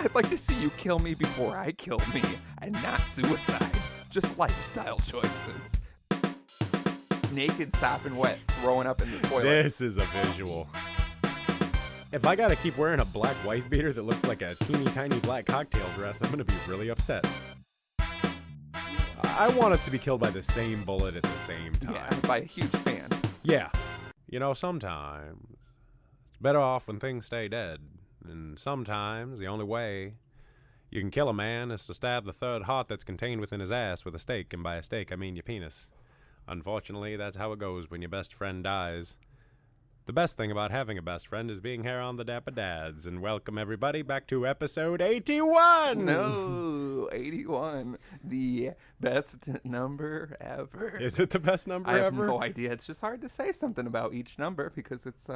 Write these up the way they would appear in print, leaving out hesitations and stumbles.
I'd like to see you kill me before I kill me, and not suicide. Just lifestyle choices. Naked, sopping wet, throwing up in the toilet. This is a visual. If I gotta keep wearing a black wife beater that looks like a teeny tiny black cocktail dress, I'm gonna be really upset. I want us to be killed by the same bullet at the same time. Yeah, by a huge fan. Yeah. You know, sometimes it's better off when things stay dead. And sometimes the only way you can kill a man is to stab the third heart that's contained within his ass with a stake. And by a stake, I mean your penis. Unfortunately, that's how it goes when your best friend dies. The best thing about having a best friend is being here on the Dapper Dads. And welcome everybody back to episode 81! No, 81. The best number ever. Is it the best number I have ever? no idea. It's just hard to say something about each number because it's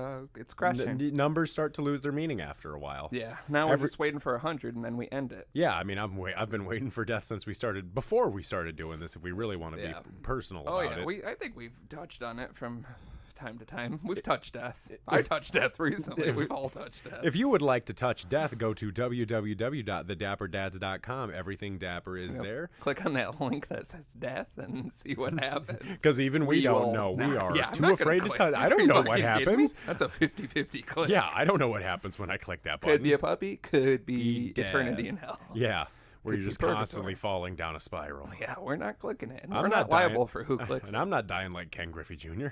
crushing. Numbers start to lose their meaning after a while. Yeah, now we're just waiting for 100 and then we end it. Yeah, I mean, I've been waiting for death since before we started doing this, if we really want to be personal about it. I think we've touched on it from time to time. We've touched death. I touched death recently. We've all touched death. If you would like to touch death, go to www.thedapperdads.com. Everything Dapper is there. Click on that link that says death and see what happens. Because even we don't know. We are too afraid to touch. I don't know what happens. That's a 50-50 click. Yeah, I don't know what happens when I click that button. Could be a puppy. Could be eternity in hell. Yeah. Where you're just constantly falling down a spiral. Yeah, we're not clicking it. We're not liable for who clicks and I'm not dying like Ken Griffey Jr.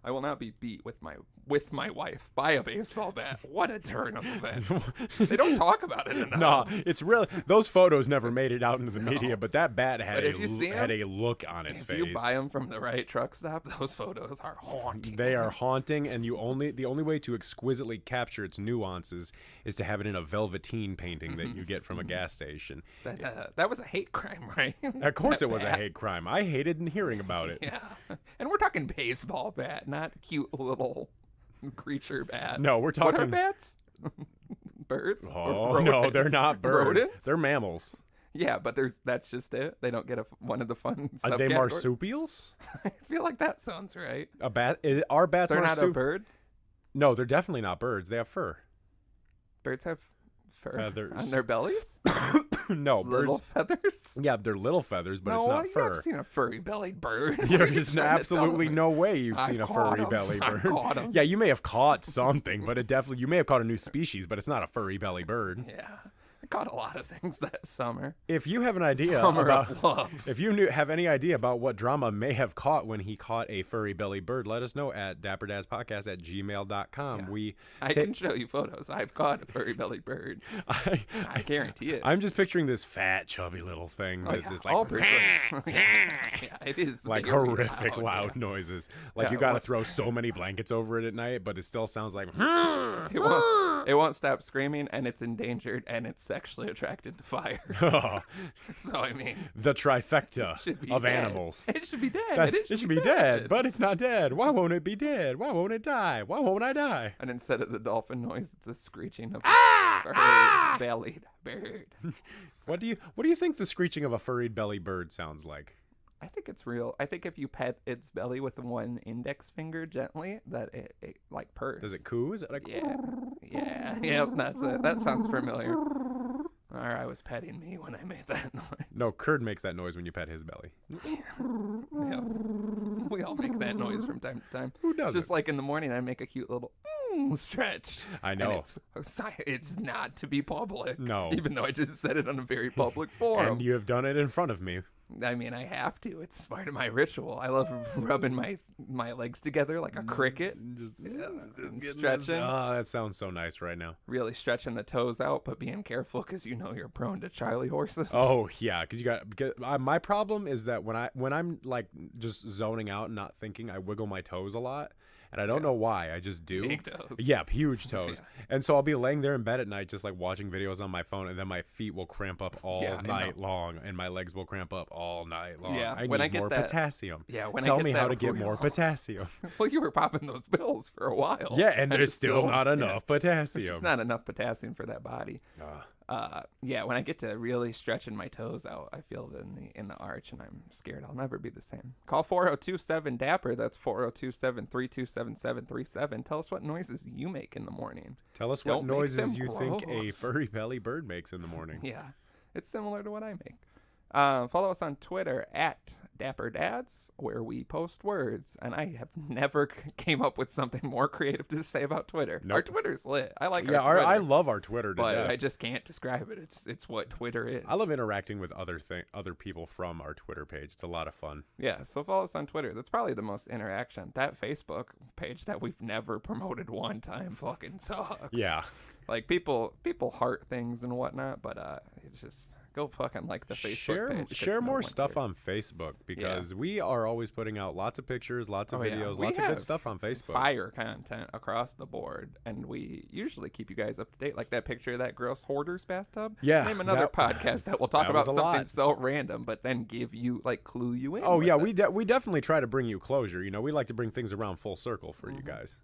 I will not be beat with my wife by a baseball bat. What a turn of events. They don't talk about it enough. No, it's really, those photos never made it out into the media, but that bat had a look on its face. If you buy them from the right truck stop, those photos are haunting. They are haunting, and the only way to exquisitely capture its nuances is to have it in a velveteen painting that you get from a gas station. That was a hate crime, right? Of course it was a hate crime. I hated hearing about it. Yeah. And we're talking baseball bat, not cute little creature bat. No, we're talking... What are bats? Birds? Oh, no, they're not birds. Rodents? They're mammals. Yeah, but that's just it. They don't get one of the fun Are they marsupials? I feel like that sounds right. A bat? Are bats They're not a bird? No, they're definitely not birds. They have fur. Birds have fur feathers on their bellies? No, little birds. Feathers? Yeah, they're little feathers, but it's not fur. I've seen a furry-bellied bird. There's absolutely no way you've seen a furry-bellied bird. Caught 'em. Yeah, you may have caught something, but you may have caught a new species, but it's not a furry-bellied bird. Yeah. I caught a lot of things that summer. If you have an idea of love. If you have any idea about what drama may have caught when he caught a furry belly bird, let us know at dapperdadspodcast@gmail.com. Yeah. I can show you photos. I've caught a furry belly bird. I guarantee it. I'm just picturing this fat, chubby little thing that's just like, all birds are, yeah, it is like horrific loud noises. Like you got to throw so many blankets over it at night, but it still sounds like. It won't stop screaming, and it's endangered, and it's sexually attracted to fire. So, I mean... The trifecta of animals. It should be dead. It should be dead, but it's not dead. Why won't it be dead? Why won't it die? Why won't I die? And instead of the dolphin noise, it's a screeching of a furry-bellied bird. What do you think the screeching of a furried belly bird sounds like? I think it's real. I think if you pet its belly with one index finger gently, that it like purrs. Does it coo? Is it like... Yeah, that's it. That sounds familiar. Or I was petting me when I made that noise. No, Kurd makes that noise when you pet his belly. Yeah. We all make that noise from time to time. Who doesn't? Just like in the morning, I make a cute little stretch. I know. And it's not to be public. No. Even though I just said it on a very public forum. And you have done it in front of me. I mean, I have to. It's part of my ritual. I love rubbing my legs together like a cricket. Just stretching. Oh, that sounds so nice right now. Really stretching the toes out, but being careful because you know you're prone to Charlie horses. Oh yeah, because my problem is that when I'm like just zoning out and not thinking, I wiggle my toes a lot. And I don't know why. I just do. Big toes. Yeah, huge toes. Yeah. And so I'll be laying there in bed at night just like watching videos on my phone, and then my feet will cramp up all night long, and my legs will cramp up all night long. Yeah, I need more potassium. Yeah, Tell me how to get more potassium. Well, you were popping those pills for a while. Yeah, and there's still not enough potassium. There's not enough potassium for that body. Yeah, when I get to really stretching my toes out, I feel it in the arch, and I'm scared I'll never be the same. Call 4027-DAPPER. That's 4027-327737. Tell us what noises you make in the morning. Tell us what noises you think a furry belly bird makes in the morning. Yeah, it's similar to what I make. Follow us on Twitter at dapperdad's, where we post words, and I have never came up with something more creative to say about Twitter. Nope. Our Twitter's lit. I like our Yeah, Twitter. I love our Twitter to but death. I just can't describe it. It's what Twitter is. I love interacting with other people from our Twitter page. It's a lot of fun. Yeah, so follow us on Twitter. That's probably the most interaction. That Facebook page that we've never promoted one time fucking sucks. Yeah. Like people heart things and whatnot, but it's just go fucking like the Facebook page. Share more stuff on Facebook, because we are always putting out lots of pictures, lots of videos, lots of good stuff on Facebook. Fire content across the board, and we usually keep you guys up to date. Like that picture of that gross hoarder's bathtub. Yeah, Name another podcast that will talk that about was a something lot. so random, but then give you clue you in. Oh with yeah, it. we definitely try to bring you closure. You know, we like to bring things around full circle for you guys.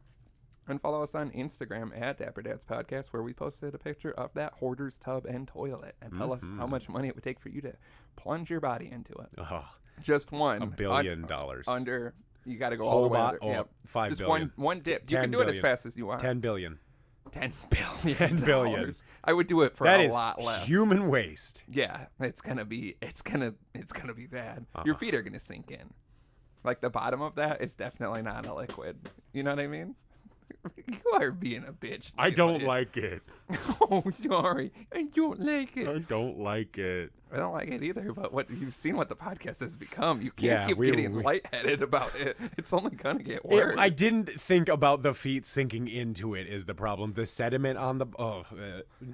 And follow us on Instagram at dapperdadspodcast, where we posted a picture of that hoarder's tub and toilet, and tell us how much money it would take for you to plunge your body into it. Oh, Just one. $1 billion. Under. You got to go all the way under. Oh, Yep. 5 Just billion. one dip. You 10 can do it as billion. fast as you want. 10 billion. 10 billion. 10 billion. I would do it for That a is lot less. human waste. Yeah, it's gonna be bad. Your feet are gonna sink in. Like the bottom of that is definitely not a liquid. You know what I mean? You are being a bitch. I don't like it. Oh, sorry. I don't like it. I don't like it. I don't like it either, but what you've seen what the podcast has become. You can't Yeah, keep getting lightheaded about it. It's only gonna get worse. I didn't think about the feet sinking into it is the problem. The sediment on the...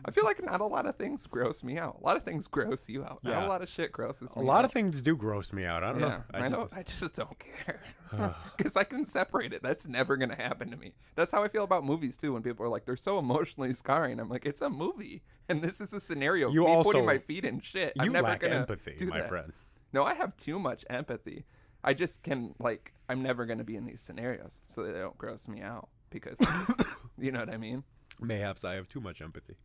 I feel like not a lot of things gross me out. A lot of things gross you out. Not Yeah. a lot of shit grosses me out. A lot of things do gross me out. I don't know. I just don't care. Because I can separate it. That's never going to happen to me. That's how I feel about movies, too, when people are like, they're so emotionally scarring. I'm like, it's a movie. And this is a scenario of me putting my feet in shit. You I'm never lack gonna empathy, do my that. friend. No, I have too much empathy. I just can, I'm never going to be in these scenarios so they don't gross me out. Because, you know what I mean? Mayhaps I have too much empathy.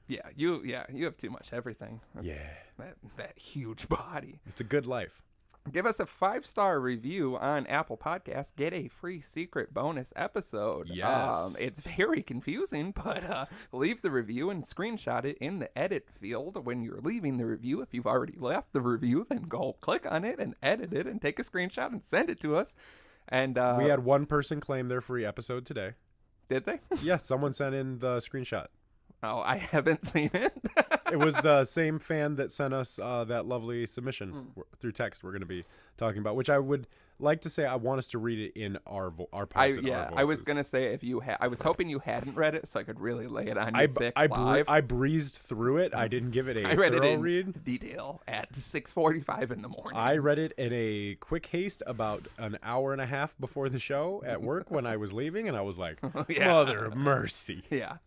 Yeah, you have too much everything. Yeah. That huge body. It's a good life. Give us a 5-star review on Apple Podcasts. Get a free secret bonus episode. Yes. It's very confusing, but leave the review and screenshot it in the edit field when you're leaving the review. If you've already left the review, then go click on it and edit it and take a screenshot and send it to us. And we had one person claim their free episode today. Did they? Yeah, someone sent in the screenshot. Oh, I haven't seen it. It was the same fan that sent us that lovely submission through text we're going to be talking about, which I would like to say I want us to read it in our parts and our voices. I was going to say if you I was hoping you hadn't read it so I could really lay it on you thick live. I breezed through it. I didn't give it a I read it thorough in read. detail at 6:45 in the morning. I read it in a quick haste about an hour and a half before the show at work when I was leaving, and I was like, Mother of mercy. Yeah.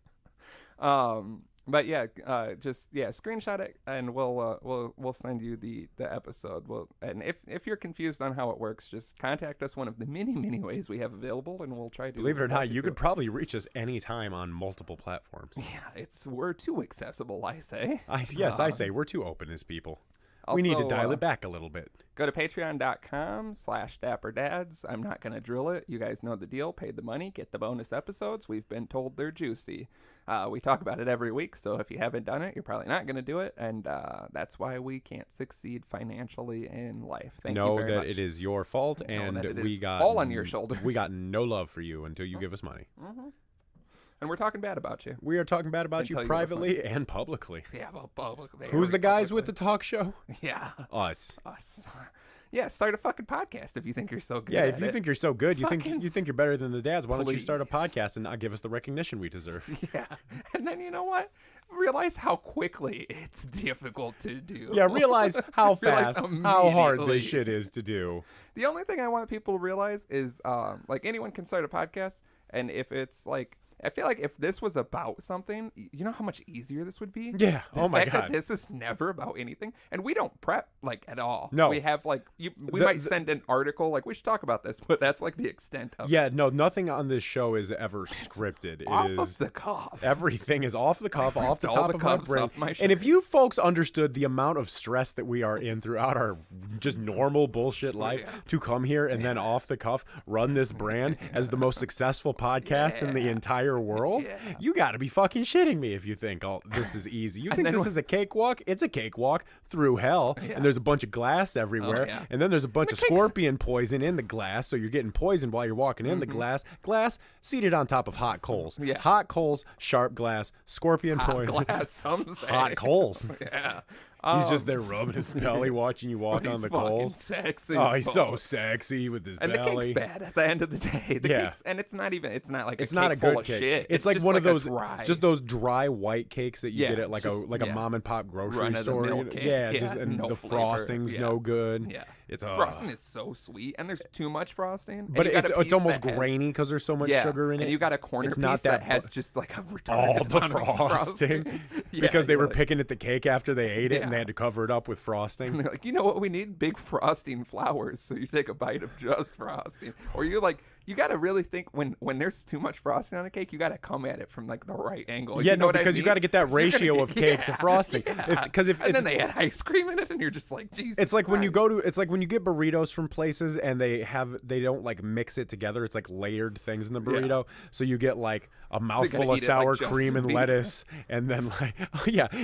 But yeah, screenshot it and we'll send you the episode. And if you're confused on how it works, just contact us one of the many ways we have available, and we'll try to. Believe it or not, you could probably reach us anytime on multiple platforms. Yeah, we're too accessible, I say. I say we're too open as people. Also, we need to dial it back a little bit. Go to patreon.com/dapperdads. I'm not going to drill it. You guys know the deal. Pay the money. Get the bonus episodes. We've been told they're juicy. We talk about it every week, so if you haven't done it, you're probably not going to do it, and that's why we can't succeed financially in life. Thank you very much. Know that it is your fault, and we got all on your shoulders. We got no love for you until you give us money. Mm-hmm. And we're talking bad about you. We are talking bad about you privately and publicly. Yeah, well, publicly. Who's the guys with the talk show? Yeah. Us. Yeah, start a fucking podcast if you think you're so good. Yeah, if you think you're so good, you think you're better than the dads. Why don't you start a Please. podcast and not give us the recognition we deserve? Yeah, and then you know what? Realize how quickly it's difficult to do. Yeah, realize how fast, how hard immediately. this shit is to do. The only thing I want people to realize is, anyone can start a podcast, and if it's I feel like if this was about something, you know how much easier this would be? Yeah. The fact that this is never about anything, and we don't prep like at all. No. We have like we might send an article like we should talk about this, but that's like the extent of it. Yeah, no, nothing on this show is ever scripted. Off It is of the cuff. everything is off the cuff, off the all top the of my cuffs brain. off my And if shirt. you folks understood the amount of stress that we are in throughout our just normal bullshit life to come here and then off the cuff run this brand as the most successful podcast in the entire world, you got to be fucking shitting me if you think this is easy. You think this is a cakewalk? It's a cakewalk through hell, and there's a bunch of glass everywhere, and then there's a bunch of scorpion poison in the glass, so you're getting poisoned while you're walking in the glass seated on top of hot coals. Hot coals, sharp glass, scorpion poison. Glass, some say. Hot coals. Yeah. He's just there rubbing his belly, watching you walk on the coals. Sexy. Oh, he's so sexy with his and belly. the cake's bad at the end of the day. The cake's, and it's not like it's a not cake a full good of cake. shit. It's like just one of those dry, just those dry white cakes that you get at like just, a mom and pop grocery run-of-the-mill store. cake. Yeah, just and no the flavor. frosting's no good. Yeah. It's frosting is so sweet, and there's too much frosting. But it's almost grainy because there's so much sugar in it. And you got a corner piece that has just like a all retarded the amount of frosting because they were picking at the cake after they ate it and they had to cover it up with frosting. And they're like, you know what we need? Big frosting flowers. So you take a bite of just frosting, or you got to really think when there's too much frosting on a cake, you got to come at it from like the right angle. Yeah, you know because you got to get that ratio of cake to frosting. Because and then they add ice cream in it, and you're just like, Jesus. It's like Christ. when you go to, it's like when you get burritos from places and they don't like mix it together. It's like layered things in the burrito. So you get like a mouthful of sour cream and lettuce, and then like,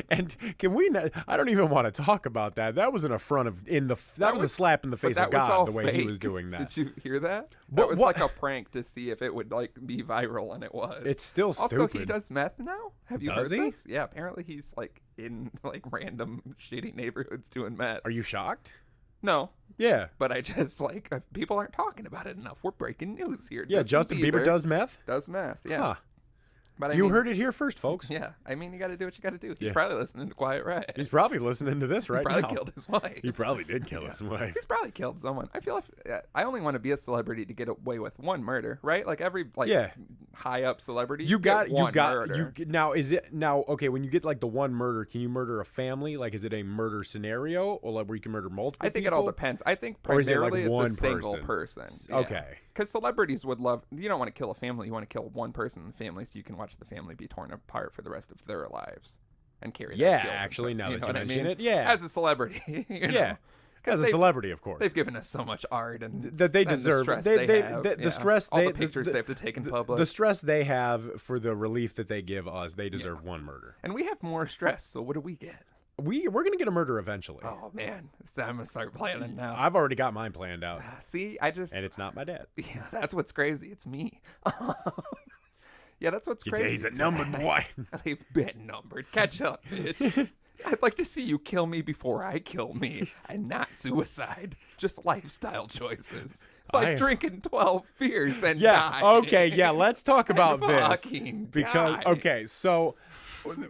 And can we? I don't even want to talk about that. That was an affront that was a slap in the face of God the way he was doing that. Did you hear that? That was like a prank to see if it would like be viral, and it was. It's still stupid. Also, he does meth now. Have you heard he? this? Yeah, apparently he's like in like random shitty neighborhoods doing meth. Are you shocked? No. Yeah. But I just like people aren't talking about it enough. We're breaking news here. Yeah, Justin Bieber does meth? Does meth, yeah. Huh. But I you mean, heard it here first, folks. Yeah, I mean, you got to do what you got to do. He's probably listening to Quiet Riot. He's probably listening to this right now. He probably killed his wife. He probably did kill his wife. He's probably killed someone. I feel I only want to be a celebrity to get away with one murder, right? Like every high up celebrity, you got murder. Okay, when you get like the one murder, can you murder a family? Like, is it a murder scenario, or like where you can murder multiple? I think people? it all depends. I think primarily it's a single person. Yeah. Okay. Because celebrities would love. You don't want to kill a family. You want to kill one person in the family, so you can watch the family be torn apart for the rest of their lives and carry. Yeah, actually, now that you mention it, as a celebrity, know? As a celebrity, of course, they've given us so much art and that they deserve. The stress the stress, all the pictures they have to take in public, the stress they have for the relief that they give us, they deserve one murder. And we have more stress, so what do we get? We're gonna get a murder eventually. Oh man, so I'm gonna start planning now. I've already got mine planned out. See, and it's not my dad. Yeah, that's what's crazy. It's me. Yeah, that's what's Your crazy. days are numbered, boy. They've been numbered. Catch up, bitch. I'd like to see you kill me before I kill me, and not suicide. Just lifestyle choices, like drinking 12 beers and dying. Okay, yeah. Let's talk about this because die. okay, so.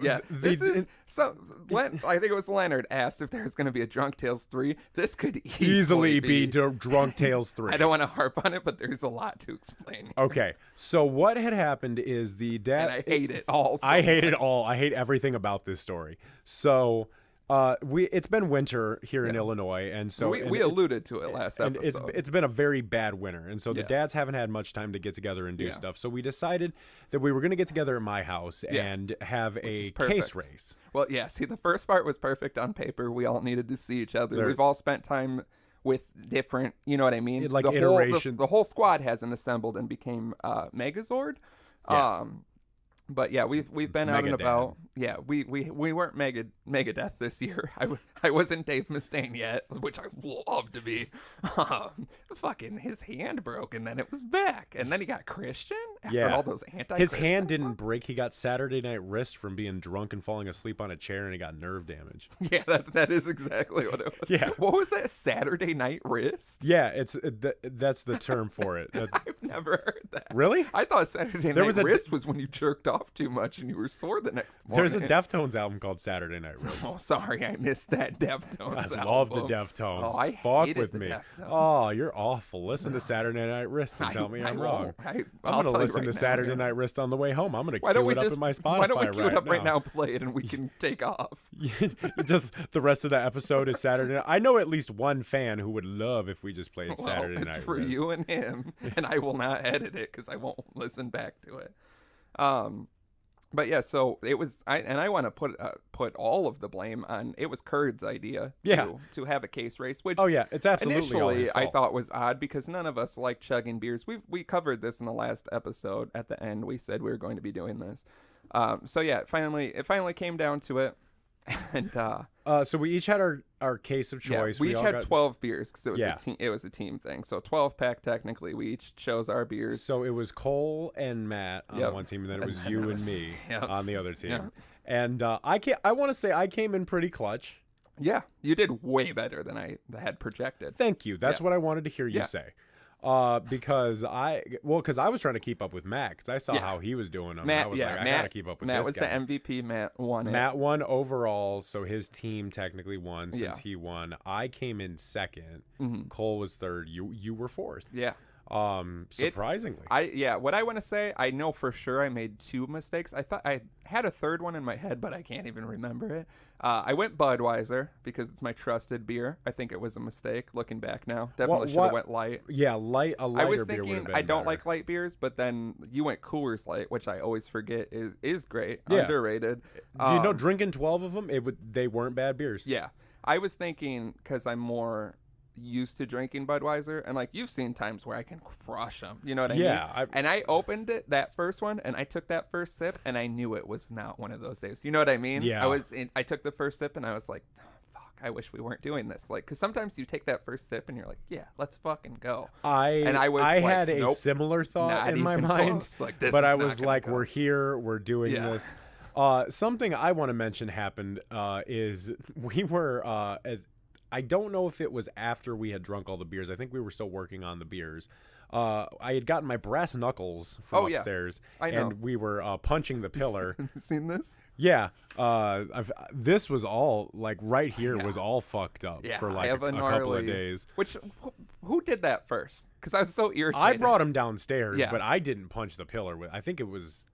Yeah, this is so. I think it was Leonard asked if there's going to be a Drunk Tales 3. This could easily be Drunk Tales 3. I don't want to harp on it, but there's a lot to explain. Okay, so what had happened is the dad. And I hate it all. I hate it all. I hate everything about this story. So. It's been winter here in Illinois, and so we alluded to it last episode. It's been a very bad winter, and so the dads haven't had much time to get together and do stuff. So we decided that we were going to get together at my house and have a case race. Well, yeah. See, the first part was perfect on paper. We all needed to see each other. We've all spent time with different, you know what I mean? Like iteration. The whole squad hasn't assembled and became Megazord. Yeah. But yeah, we've been out and about. Yeah, we weren't Megadeth this year. I wasn't Dave Mustaine yet, which I love to be. Fucking his hand broke, and then it was back, and then he got Christian after all those anti. His hand didn't break. He got Saturday night wrist from being drunk and falling asleep on a chair, and he got nerve damage. Yeah, that is exactly what it was. Yeah, what was that? Saturday night wrist? Yeah, that's the term for it. I've never heard that. Really? I thought Saturday night wrist was when you jerked off too much and you were sore the next morning. There's a Deftones album called Saturday Night Wrist. Oh, sorry, I missed that Deftones album. I love the Deftones. Oh, I Fuck hated with the me. Deftones. Oh, you're awful. Listen to Saturday Night Wrist and tell me I'm wrong. I'm going to listen to Saturday Night Wrist on the way home. I'm going to cue it up in my Spotify why don't we cue it up right now, play it, and we can take off. Just the rest of the episode is Saturday night. I know at least one fan who would love if we just played Saturday Night Wrist. It's for you and him, and I will not edit it because I won't listen back to it. But yeah, so it was, I want to put all of the blame on, it was Kurd's idea to have a case race, which it's absolutely initially I thought was odd because none of us like chugging beers. We covered this in the last episode. At the end, we said we were going to be doing this. So yeah, it finally came down to it. And so we each had our case of choice. We each had 12 beers because it was a team thing. So 12-pack technically. We each chose our beers. So it was Cole and Matt on one team, and then it was you and me on the other team. Yeah. And I want to say I came in pretty clutch. Yeah, you did way better than I had projected. Thank you. That's what I wanted to hear you say. Because I was trying to keep up with Matt because I saw how he was doing them. I was like, I gotta keep up with Matt this guy. Matt was the MVP. Matt won it. Matt won overall, so his team technically won since he won. I came in second. Mm-hmm. Cole was third. You were fourth. Yeah. Surprisingly. What I want to say, I know for sure I made 2 mistakes. I thought I had a third one in my head, but I can't even remember it. I went Budweiser because it's my trusted beer. I think it was a mistake looking back now. Definitely should have went light. Yeah, lighter beer would have been I was thinking I don't better. like light beers, but then you went Coors Light, which I always forget is great. Underrated. Do you know drinking 12 of them, they weren't bad beers. Yeah. I was thinking because I'm more used to drinking Budweiser, and like you've seen times where I can crush them, you know what I mean? And I opened that first one, and I took that first sip, and I knew it was not one of those days. You know what I mean? Yeah. I took the first sip, and I was like, fuck, I wish we weren't doing this. Like, because sometimes you take that first sip, and you're like, yeah, let's fucking go. I had a similar thought in my mind, like, but I was like, we're here, we're doing this. Something I want to mention happened is we were I don't know if it was after we had drunk all the beers. I think we were still working on the beers. I had gotten my brass knuckles from upstairs, and we were punching the pillar. Have you seen this? Yeah. This was all, like, right here was all fucked up for, like, a couple of days. Which, who did that first? Because I was so irritated. I brought him downstairs, but I didn't punch the pillar. I think it was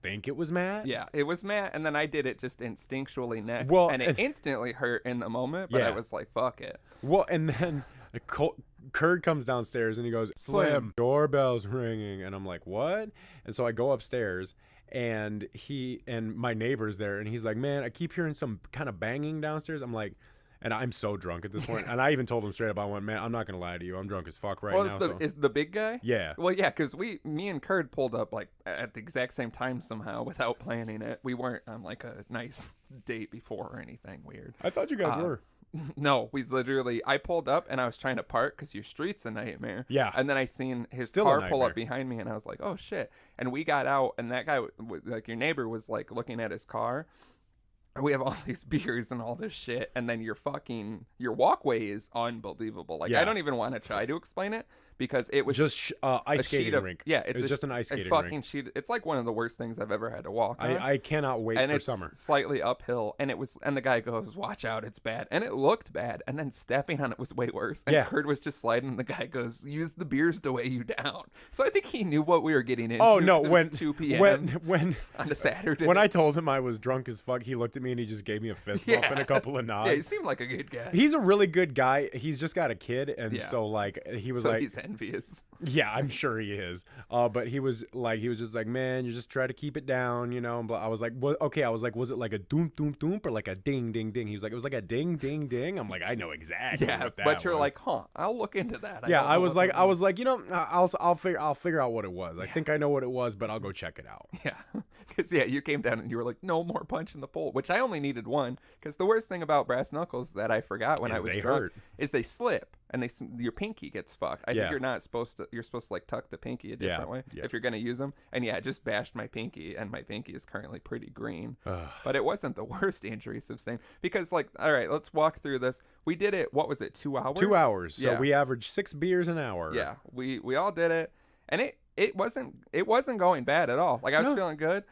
Matt. Yeah, it was Matt, and then I did it just instinctually next. Well, and it instantly hurt in the moment, but I was like, fuck it. Well, and then Kurt comes downstairs, and he goes, Slim, doorbell's ringing. And I'm like, what? And so I go upstairs, and my neighbor's there, and he's like, man, I keep hearing some kind of banging downstairs. I'm like, and I'm so drunk at this point, and I even told him straight up, I went, man, I'm not gonna lie to you, I'm drunk as fuck now. Is the big guy? Yeah. Well, yeah, because me and Kurt pulled up like at the exact same time somehow without planning it. We weren't on like a nice date before or anything weird. I thought you guys were. No, I pulled up and I was trying to park because your street's a nightmare. Yeah. And then I seen his car pull up behind me, and I was like, oh shit. And we got out, and that guy, like your neighbor, was like looking at his car. We have all these beers and all this shit, and then your walkway is unbelievable. Like, I don't even want to try to explain it because it was just ice skating rink. Yeah, it's just an ice skating fucking sheet. It's like one of the worst things I've ever had to walk on. I cannot wait for summer. And it's slightly uphill, and the guy goes, "Watch out, it's bad," and it looked bad, and then stepping on it was way worse. And Kurt was just sliding, and the guy goes, "Use the beers to weigh you down." So I think he knew what we were getting into. Oh no, when it was 2 p.m. when on a Saturday, when I told him I was drunk as fuck, he looked at me and he just gave me a fist bump and a couple of nods. Yeah, he seemed like a good guy. He's a really good guy. He's just got a kid, and so like he was like, he's envious. Yeah, I'm sure he is. But he was just like, man, you just try to keep it down, you know. But I was like, well, okay. I was like, was it like a doom doom doom or like a ding ding ding? He was like, it was like a ding ding ding. I'm like, I know exactly. Yeah, what that but you're was. like, huh? I'll look into that. I was like, you know, I'll figure out what it was. I think I know what it was, but I'll go check it out. Yeah, because you came down and you were like, no more punch in the pole, which I only needed one. Because the worst thing about brass knuckles that I forgot when I was drunk is they slip and your pinky gets fucked. I think you're supposed to like tuck the pinky a different way if you're gonna use them. And it just bashed my pinky, and my pinky is currently pretty green. But it wasn't the worst injuries of saying, because like, all right, let's walk through this. We did it. What was it? 2 hours. 2 hours. So we averaged 6 beers an hour. Yeah, we all did it, and it wasn't going bad at all. Like I was feeling good.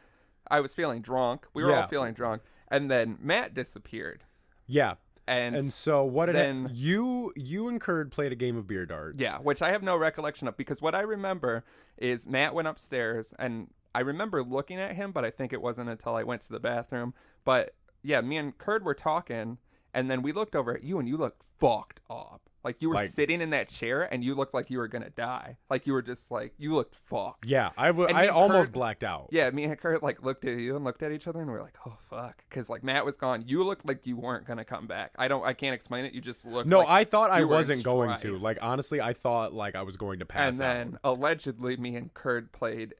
I was feeling drunk. We were all feeling drunk. And then Matt disappeared. Yeah. And so what did then you and Kurd played a game of beer darts. Yeah, which I have no recollection of, because what I remember is Matt went upstairs, and I remember looking at him, but I think it wasn't until I went to the bathroom. But yeah, me and Kurd were talking, and then we looked over at you, and you looked fucked up. Like, you were sitting in that chair, and you looked like you were gonna die. Like, you were just like, you looked fucked. Yeah, I almost blacked out. Yeah, me and Kurt like looked at you and looked at each other, and we were like, "Oh fuck," because like Matt was gone. You looked like you weren't gonna come back. I can't explain it. You just looked. No, like I thought I you were in wasn't going strife. to. Like, honestly, I thought like I was going to pass out. And then allegedly, me and Kurt played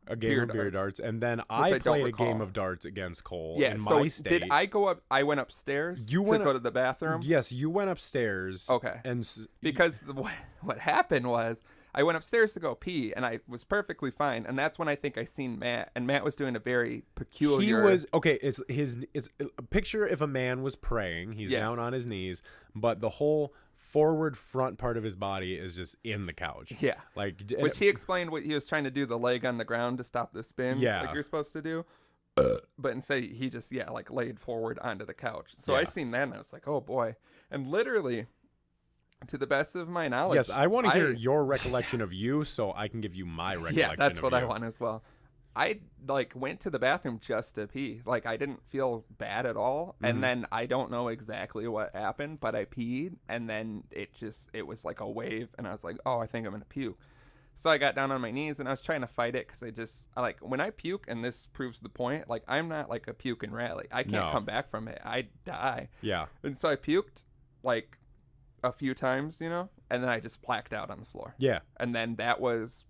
a game of beer darts, and then I played a game of darts against Cole. Yeah, in so my state. did I go up? I went upstairs to go to the bathroom. Yes, you went upstairs. Okay, and because what happened was I went upstairs to go pee, and I was perfectly fine, and that's when I think I seen Matt, and Matt was doing a very peculiar. He was okay. It's a picture if a man was praying. He's Yes. down on his knees, but the whole forward front part of his body is just in the couch. Yeah. Like, Which he explained what he was trying to do, the leg on the ground to stop the spins like you're supposed to do. But instead he just, like laid forward onto the couch. So I seen that and I was like, oh boy. And literally, to the best of my knowledge. Yes, I want to hear your recollection of you so I can give you my recollection Yeah, that's what you. I want as well. I went to the bathroom just to pee. Like, I didn't feel bad at all. And then I don't know exactly what happened, but I peed, and then it was like a wave, and I was like, oh, I think I'm gonna puke. So I got down on my knees and I was trying to fight it, because I like when I puke, and this proves the point, like, I'm not like a puke and rally. I can't come back from it. I die. Yeah. And so I puked like a few times, and then I just blacked out on the floor. Yeah. And then that was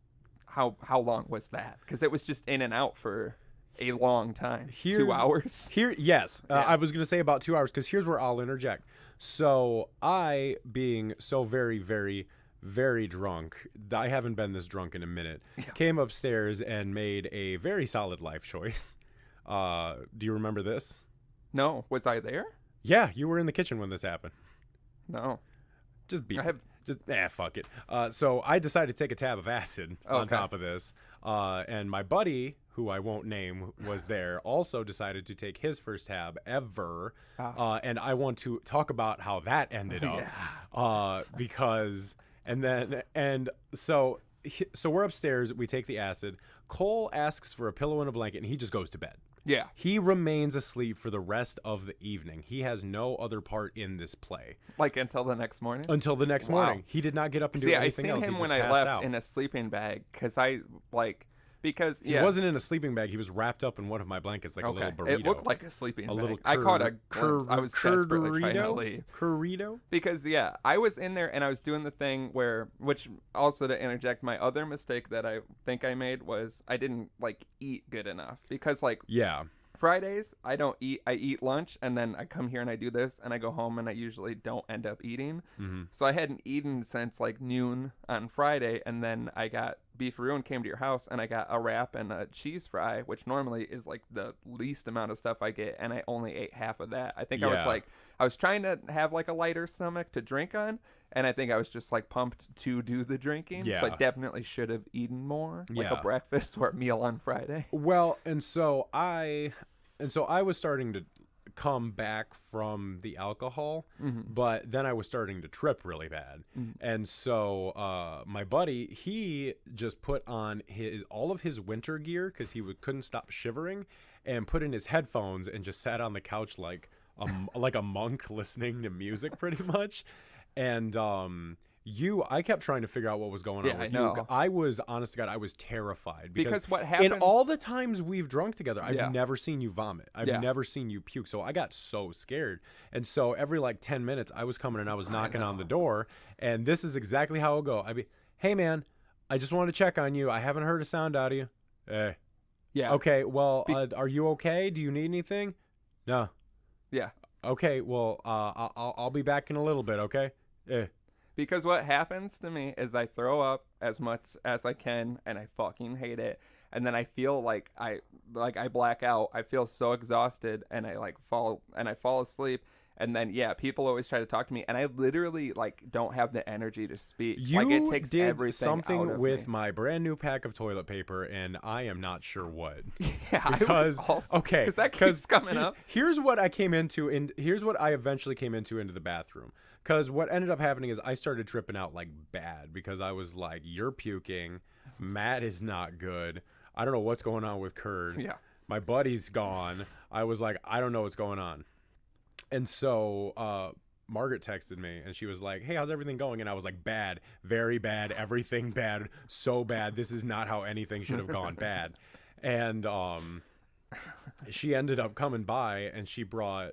how long was that? Because it was just in and out for a long time. 2 hours. Yes. I was going to say about 2 hours, because here's where I'll interject. So I, being so very, very, very drunk, I haven't been this drunk in a minute, came upstairs and made a very solid life choice. Do you remember this? No. Was I there? Yeah, you were in the kitchen when this happened. No. Fuck it. So I decided to take a tab of acid on top of this. And my buddy, who I won't name, was there, also decided to take his first tab ever. And I want to talk about how that ended up. So we're upstairs. We take the acid. Cole asks for a pillow and a blanket, and he just goes to bed. Yeah. He remains asleep for the rest of the evening. He has no other part in this play. Like until the next morning? Until the next morning. He did not get up and do anything else. I seen him when I left in a sleeping bag, because he wasn't in a sleeping bag. He was wrapped up in one of my blankets like a little burrito. It looked like a sleeping bag. Little I caught a glimpse. I was desperately trying to leave. Currito? Because, I was in there and I was doing the thing which also to interject, my other mistake that I think I made was I didn't, eat good enough. Because, Fridays, I don't eat. I eat lunch, and then I come here and I do this, and I go home, and I usually don't end up eating. Mm-hmm. So I hadn't eaten since noon on Friday, and then I got beefaroo and came to your house, and I got a wrap and a cheese fry, which normally is the least amount of stuff I get, and I only ate half of that. I think I was trying to have a lighter stomach to drink on, and I think I was just pumped to do the drinking. Yeah. So I definitely should have eaten more, a breakfast or a meal on Friday. Well, and so I was starting to come back from the alcohol, but then I was starting to trip really bad. And so my buddy, he just put on all of his winter gear because he couldn't stop shivering, and put in his headphones and just sat on the couch like a monk listening to music pretty much. And I kept trying to figure out what was going on with you. I was, honest to God, I was terrified. Because what happens... In all the times we've drunk together, I've never seen you vomit. I've never seen you puke. So I got so scared. And so every 10 minutes, I was coming and I was knocking on the door. And this is exactly how it'll go. I'd be, hey, man, I just wanted to check on you. I haven't heard a sound out of you. Hey. Yeah. Okay, well, are you okay? Do you need anything? No. Yeah. Okay, well, I'll be back in a little bit, okay? Yeah. Because what happens to me is I throw up as much as I can, and I fucking hate it. And then I feel like I black out. I feel so exhausted, and I fall asleep. And then, yeah, people always try to talk to me, and I literally, like, don't have the energy to speak. You like, it takes did everything something out of with me. my brand new pack of toilet paper, and I am not sure what. Yeah, Because, I was also, okay, because that keeps coming up. Here's what I came into, and here's what I eventually came into the bathroom. Because what ended up happening is I started tripping out, like, bad, because I was like, you're puking. Matt is not good. I don't know what's going on with Curd. Yeah. My buddy's gone. I was like, I don't know what's going on. And so Margaret texted me, and she was like, hey, how's everything going? And I was like, bad, very bad, everything bad, so bad. This is not how anything should have gone bad. And she ended up coming by, and she brought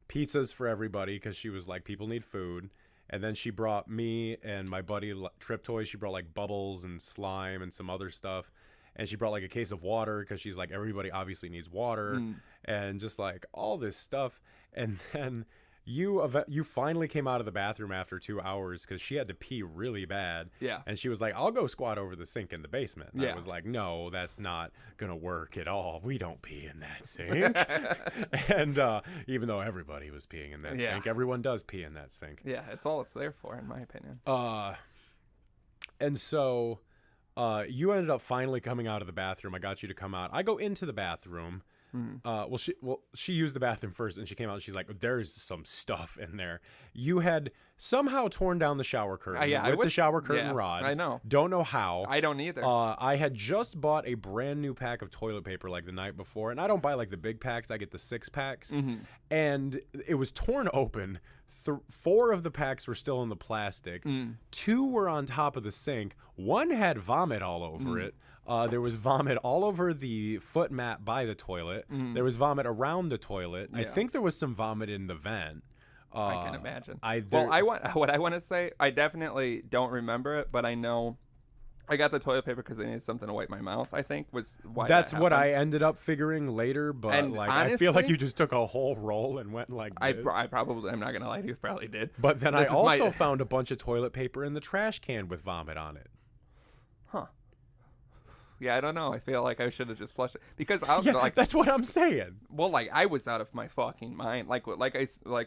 pizzas for everybody because she was like, people need food. And then she brought me and my buddy Trip Toys. She brought like bubbles and slime and some other stuff. And she brought like a case of water because she's like, everybody obviously needs water and just like all this stuff. And then you finally came out of the bathroom after 2 hours because she had to pee really bad. Yeah. And she was like, I'll go squat over the sink in the basement. And Yeah. I was like, no, that's not going to work at all. We don't pee in that sink. And even though everybody was peeing in that sink, everyone does pee in that sink. Yeah, it's all it's there for, in my opinion. And so you ended up finally coming out of the bathroom. I got you to come out. I go into the bathroom. She used the bathroom first, and she came out and she's like, there's some stuff in there. You had somehow torn down the shower curtain with the shower curtain rod. I know. Don't know how. I don't either. I had just bought a brand new pack of toilet paper like the night before, and I don't buy like the big packs. I get the 6 packs, and it was torn open. 4 of the packs were still in the plastic. 2 were on top of the sink. 1 had vomit all over it. There was vomit all over the foot mat by the toilet. There was vomit around the toilet. I think there was some vomit in the vent. I can imagine. What I want to say, I definitely don't remember it, but I know I got the toilet paper because I needed something to wipe my mouth, I think, was why that's that what I happened. ended up figuring later, but And like honestly, I feel like you just took a whole roll and went like this. I probably, I'm not going to lie to you, probably did. But then This I is my- also found a bunch of toilet paper in the trash can with vomit on it. Huh. Yeah, I don't know. I feel like I should have just flushed it because I was Yeah, like, that's what I'm saying. well, like I was out of my fucking mind. Like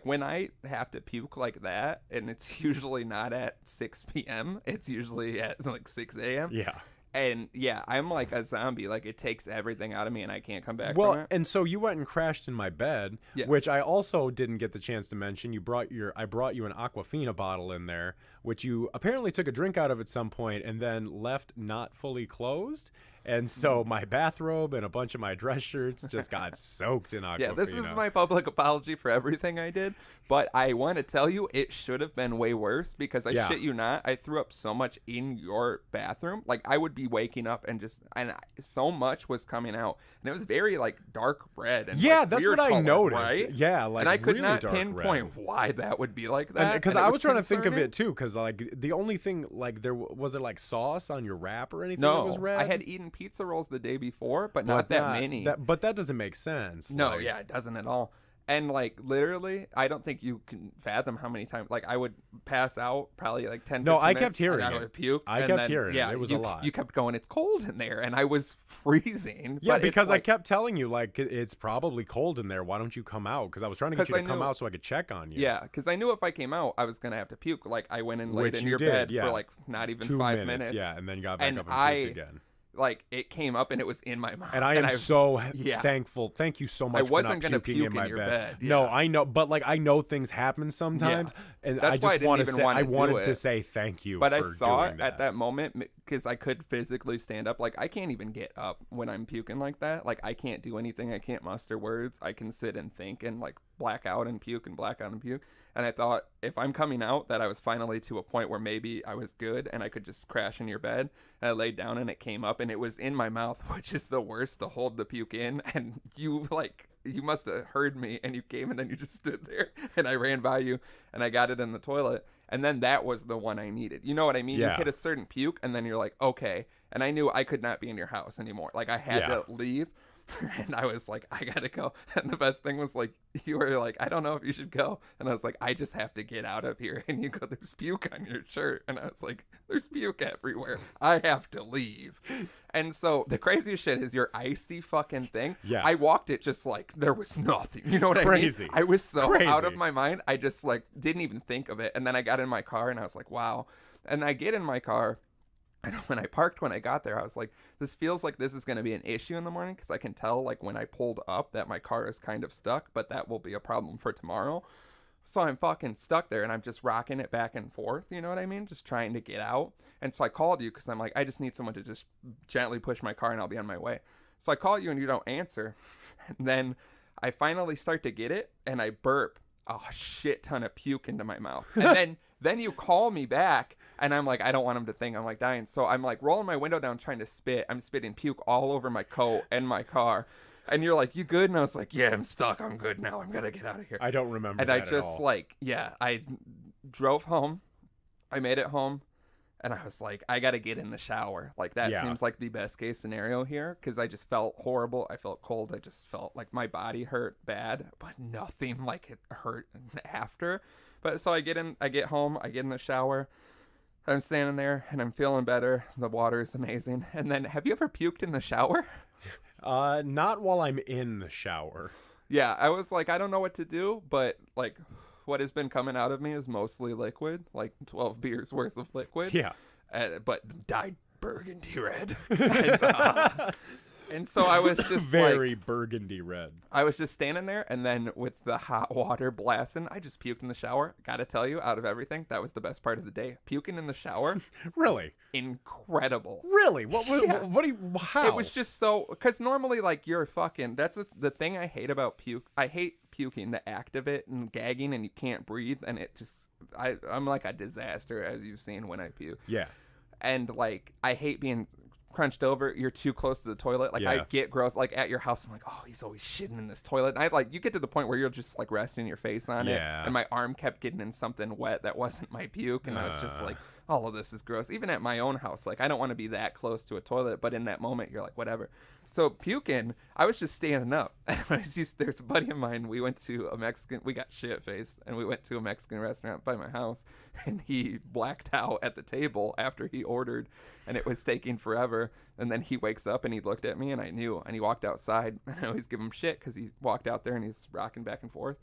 when I have to puke like that, and it's usually not at 6 p.m. It's usually at like 6 a.m. Yeah. And yeah, I'm like a zombie. Like it takes everything out of me, and I can't come back Well, from it. and so you went and crashed in my bed, which I also didn't get the chance to mention. I brought you an Aquafina bottle in there, which you apparently took a drink out of at some point and then left not fully closed. And so my bathrobe and a bunch of my dress shirts just got soaked in Aquafina. Yeah, this is my public apology for everything I did. But I want to tell you, it should have been way worse because I shit you not, I threw up so much in your bathroom. Like I would be waking up and so much was coming out, and it was very like dark red. And yeah, like, that's weird what I color, noticed. right? Yeah, like and I could really not dark pinpoint red. why that would be like that. Because and I it was trying to think of concerning. it too. Because like the only thing like was there like sauce on your wrap or anything No, that was red? I had eaten pizza rolls the day before, but not that many. But that doesn't make sense. No, like, yeah, it doesn't at all. And like literally, I don't think you can fathom how many times like I would pass out probably like 10 No, 15 I minutes, kept hearing and I it. would puke. I and kept then, hearing it. Yeah, It was you, a lot. You kept going, it's cold in there, and I was freezing. Yeah, but it's because I like, kept telling you like it's probably cold in there. Why don't you come out? Because I was trying to get 'Cause you to I come knew- out so I could check on you. Yeah, because I knew if I came out, I was gonna have to puke. Like I went and laid Which in you your did, bed yeah. for like not even 2 5 minutes. Yeah, and then got back And up and I- puked again. Like it came up and it was in my mouth. And I am so yeah. thankful. Thank you so much I wasn't for gonna not puking puke in my your bed. bed, No, yeah. I know, but like I know things happen sometimes, and That's I why I just didn't want to even say wanna I do wanted to it. say thank you. But I for thought doing at that moment, because I could physically stand up, like I can't even get up when I'm puking like that. Like I can't do anything. I can't muster words. I can sit and think and like black out and puke and black out and puke. And I thought if I'm coming out, that I was finally to a point where maybe I was good and I could just crash in your bed. And I laid down and it came up and it was in my mouth, which is the worst to hold the puke in. And you must have heard me and you came and then you just stood there and I ran by you and I got it in the toilet. And then that was the one I needed. You know what I mean? Yeah. You hit a certain puke and then you're like, okay. And I knew I could not be in your house anymore. Like I had to leave. And I was like, I gotta go. And the best thing was like, you were like, I don't know if you should go. And I was like, I just have to get out of here. And you go, there's puke on your shirt. And I was like, there's puke everywhere. I have to leave. And so the craziest shit is your icy fucking thing. Yeah. I walked it just like there was nothing. You know what Crazy. I mean? I was so Crazy. out of my mind. I just like didn't even think of it. And then I got in my car and I was like, wow. And I get in my car. And when I parked, when I got there, I was like, this feels like this is going to be an issue in the morning because I can tell, like, when I pulled up that my car is kind of stuck, but that will be a problem for tomorrow. So I'm fucking stuck there, and I'm just rocking it back and forth, you know what I mean? Just trying to get out. And so I called you because I'm like, I just need someone to just gently push my car, and I'll be on my way. So I call you, and you don't answer. And then I finally start to get it, and I burp a shit ton of puke into my mouth. And then you call me back, and I'm like, I don't want him to think I'm like dying. So I'm like rolling my window down trying to spit. I'm spitting puke all over my coat and my car. And you're like, you good? And I was like, yeah, I'm stuck. I'm good now. I'm going to get out of here. I don't remember and that I just at all. like, yeah, I drove home. I made it home. And I was like, I got to get in the shower. Like, that seems like the best case scenario here. Because I just felt horrible. I felt cold. I just felt like my body hurt bad. But nothing like it hurt after. But so I get home. I get in the shower. I'm standing there and I'm feeling better. The water is amazing. And then, have you ever puked in the shower? Not while I'm in the shower. Yeah, I was like, I don't know what to do, but like, what has been coming out of me is mostly liquid, like 12 beers worth of liquid. Yeah. But dyed burgundy red. And so I was just very burgundy red. I was just standing there, and then with the hot water blasting, I just puked in the shower. Gotta tell you, out of everything, that was the best part of the day. Puking in the shower. Really? Incredible. Really? What do you, how? It was just so, because normally, like, you're fucking, that's the thing I hate about puke. I hate puking, the act of it, and gagging, and you can't breathe, and it just, I'm like a disaster, as you've seen when I puke. Yeah. And, like, I hate being crunched over. You're too close to the toilet. Like, I get gross. Like, at your house, I'm like, oh, he's always shitting in this toilet. And I like, you get to the point where you're just like resting your face on it. And my arm kept getting in something wet that wasn't my puke. And I was just like, all of this is gross. Even at my own house, like, I don't want to be that close to a toilet. But in that moment, you're like, whatever. So puking, I was just standing up. And there's a buddy of mine. We went to a Mexican. We got shit faced, and we went to a Mexican restaurant by my house. And he blacked out at the table after he ordered, and it was taking forever. And then he wakes up and he looked at me, and I knew. And he walked outside, and I always give him shit because he walked out there and he's rocking back and forth.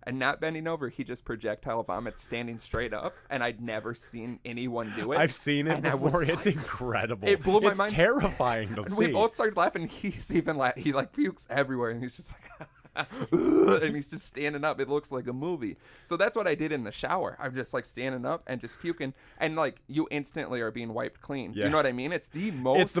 And not bending over, he just projectile vomits standing straight up, and I'd never seen anyone do it. I've seen it before. It's like, incredible. It blew my it's mind. It's terrifying to and see. We both started laughing. He's even he like pukes everywhere, and he's just like, and he's just standing up. It looks like a movie. So that's what I did in the shower. I'm just like standing up and just puking, and like you instantly are being wiped clean. Yeah. You know what I mean? It's the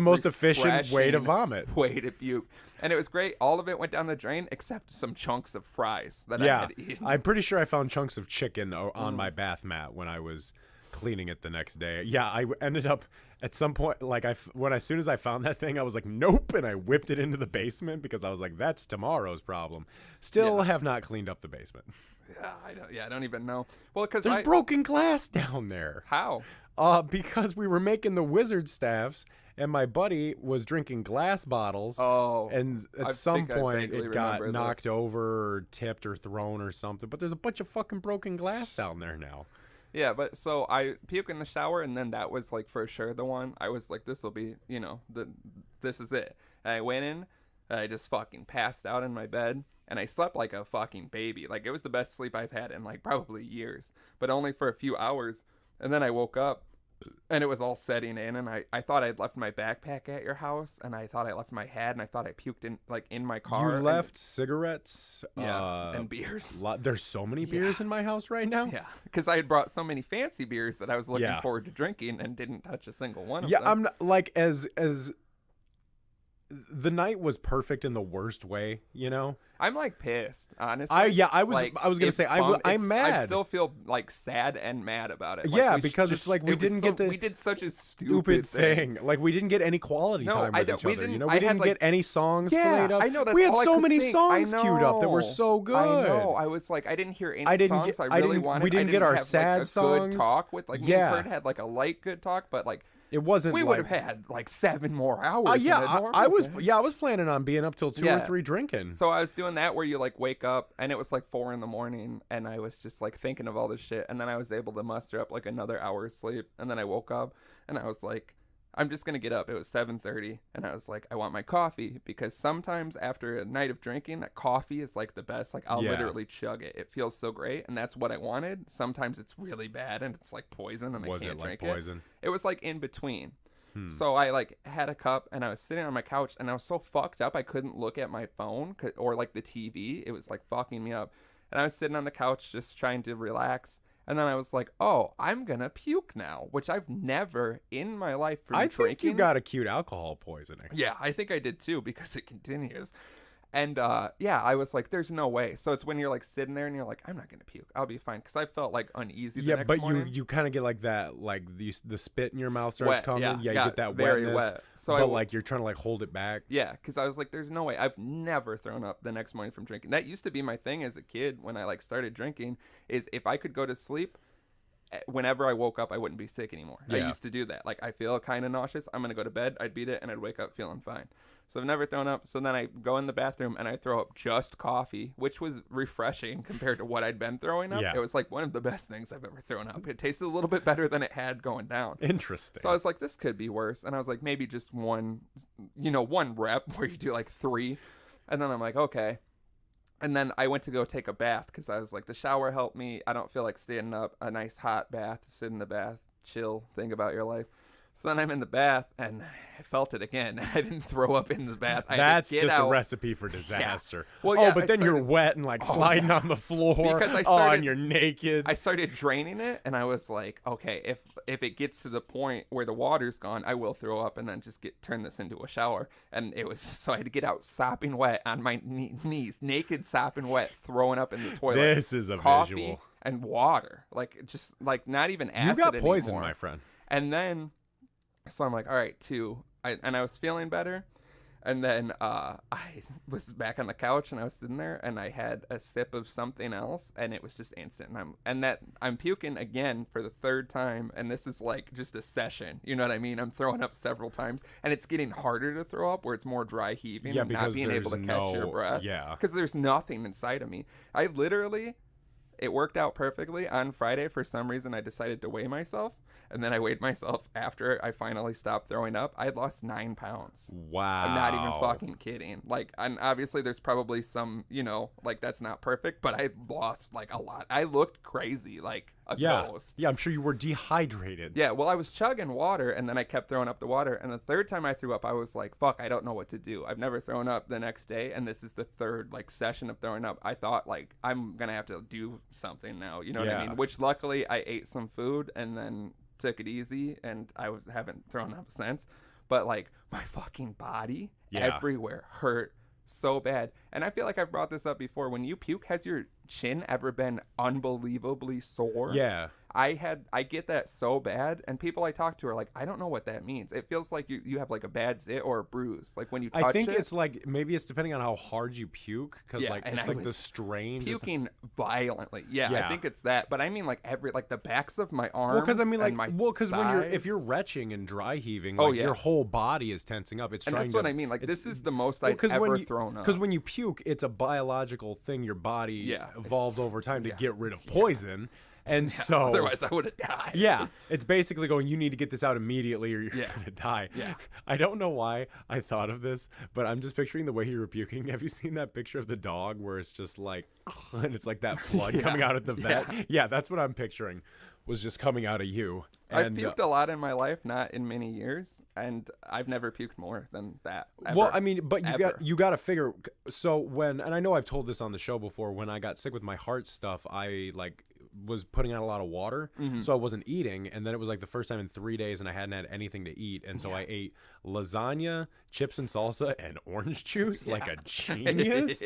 most efficient way to vomit. Way to puke. And it was great. All of it went down the drain except some chunks of fries that I had eaten. I'm pretty sure I found chunks of chicken on my bath mat when I was cleaning it the next day. Yeah, I ended up at some point, like as soon as I found that thing, I was like, nope, and I whipped it into the basement because I was like, that's tomorrow's problem. Still have not cleaned up the basement. Yeah, I don't even know. Well, because there's broken glass down there. How? Because we were making the wizard staffs, and my buddy was drinking glass bottles. Oh. And at some point, it got knocked over or tipped or thrown or something. But there's a bunch of fucking broken glass down there now. Yeah, but so I puke in the shower, and then that was like for sure the one. I was like, this will be, this is it. And I went in, and I just fucking passed out in my bed, and I slept like a fucking baby. Like, it was the best sleep I've had in like probably years, but only for a few hours. And then I woke up, and it was all setting in, and I thought I'd left my backpack at your house, and I thought I left my hat, and I thought I puked in my car. You left cigarettes, and beers. There's so many beers in my house right now. Yeah, because I had brought so many fancy beers that I was looking forward to drinking and didn't touch a single one of them. Yeah, I'm not, like as the night was perfect in the worst way, I'm like pissed, honestly. I was gonna say I'm mad. I still feel like sad and mad about it. Like, because it's like we did such a stupid thing. Like, we didn't get any quality time with each other. We didn't get any songs played up. I know, we had so many songs queued up that were so good. I know. I was like, I didn't hear any songs I really wanted. We didn't get our have, sad like, a songs. good talk with, like, me and Kurt had like a light good talk, but like It wasn't. We would have had like 7 more hours. Yeah, in a normal I was. day. Yeah, I was planning on being up till 2 or Yeah. 3 drinking. So I was doing that where you like wake up and it was like 4 a.m. and I was just like thinking of all this shit, and then I was able to muster up like another hour's sleep, and then I woke up and I was like, I'm just gonna get up. It was 7:30, and I was like, I want my coffee, because sometimes after a night of drinking, that coffee is like the best. Like I'll literally chug it. It feels so great, and that's what I wanted. Sometimes it's really bad and it's like poison, and I can't drink it. It was like in between. So I like had a cup and I was sitting on my couch and I was so fucked up I couldn't look at my phone or like the TV. It was like fucking me up. And I was sitting on the couch just trying to relax. And then I was like, oh, I'm going to puke now, which I've never in my life from drinking. I think you got acute alcohol poisoning. Yeah, I think I did too, because it continues. And yeah, I was like, there's no way. So it's when you're like sitting there and you're like, I'm not going to puke. I'll be fine. Because I felt like uneasy the next morning. You kind of get like that, like the spit in your mouth starts coming. Yeah, you get that very wetness. Wet. So but like you're trying to like hold it back. Yeah, because I was like, there's no way. I've never thrown up the next morning from drinking. That used to be my thing as a kid when I like started drinking, is if I could go to sleep, whenever I woke up, I wouldn't be sick anymore. Yeah. I used to do that. Like, I feel kind of nauseous. I'm going to go to bed. I'd beat it, and I'd wake up feeling fine. So I've never thrown up. So then I go in the bathroom, and I throw up just coffee, which was refreshing compared to what I'd been throwing up. Yeah. It was like one of the best things I've ever thrown up. It tasted a little bit better than it had going down. Interesting. So I was like, this could be worse. And I was like, maybe just one rep where you do like 3. And then I'm like, okay. And then I went to go take a bath because I was like, the shower helped me. I don't feel like standing up. A nice hot bath, sit in the bath, chill, think about your life. So then I'm in the bath, and I felt it again. I didn't throw up in the bath. That's just a recipe for disaster. Yeah. Well, yeah, but then you're wet and like sliding on the floor. Because and you're naked. I started draining it, and I was like, okay, if it gets to the point where the water's gone, I will throw up and then just turn this into a shower. And it was, so I had to get out sopping wet on my knees, naked, sopping wet, throwing up in the toilet. This is a coffee visual. And water, like just like not even acid. You got poison, anymore. My friend. And then. So I'm like, all right, 2. And I was feeling better. And then I was back on the couch, and I was sitting there, and I had a sip of something else, and it was just instant. And I'm puking again for the 3rd time, and this is like just a session. You know what I mean? I'm throwing up several times, and it's getting harder to throw up, where it's more dry heaving and not being able to catch your breath. Yeah. Because there's nothing inside of me. It worked out perfectly. On Friday, for some reason, I decided to weigh myself. And then I weighed myself after I finally stopped throwing up. I had lost 9 pounds. Wow. I'm not even fucking kidding. Like, and obviously there's probably some, like that's not perfect, but I lost like a lot. I looked crazy, like a ghost. Yeah, I'm sure you were dehydrated. Yeah, well, I was chugging water, and then I kept throwing up the water. And the 3rd time I threw up, I was like, fuck, I don't know what to do. I've never thrown up the next day, and this is the 3rd like session of throwing up. I thought like I'm gonna have to do something now. You know what I mean? Which luckily I ate some food and then took it easy, and I haven't thrown up since. But like my fucking body everywhere hurt so bad. And I feel like I've brought this up before. When you puke, has your chin ever been unbelievably sore? Yeah. I get that so bad, and people I talk to are like, I don't know what that means. It feels like you have like a bad zit or a bruise, like when you touch it. I think it's like, maybe it's depending on how hard you puke, because like it's like the strain. Puking violently. Yeah, I think it's that. But I mean like the backs of my arms. Well, because I mean like, because if you're retching and dry heaving, like your whole body is tensing up. It's and trying that's what I mean. Like this is the most I've ever thrown up. Because when you puke, it's a biological thing. Your body evolved over time to get rid of poison. And so otherwise I would have died. Yeah. It's basically going, you need to get this out immediately or you're going to die. Yeah. I don't know why I thought of this, but I'm just picturing the way you were puking. Have you seen that picture of the dog where it's just like, and it's like that blood coming out at the vet? Yeah, that's what I'm picturing, was just coming out of you. I've puked a lot in my life, not in many years, and I've never puked more than that. Ever, well, I mean, but you got to figure. So and I know I've told this on the show before, when I got sick with my heart stuff, I like was putting out a lot of water, so I wasn't eating, and then it was like the first time in 3 days, and I hadn't had anything to eat, and so I ate lasagna, chips and salsa, and orange juice like a genius.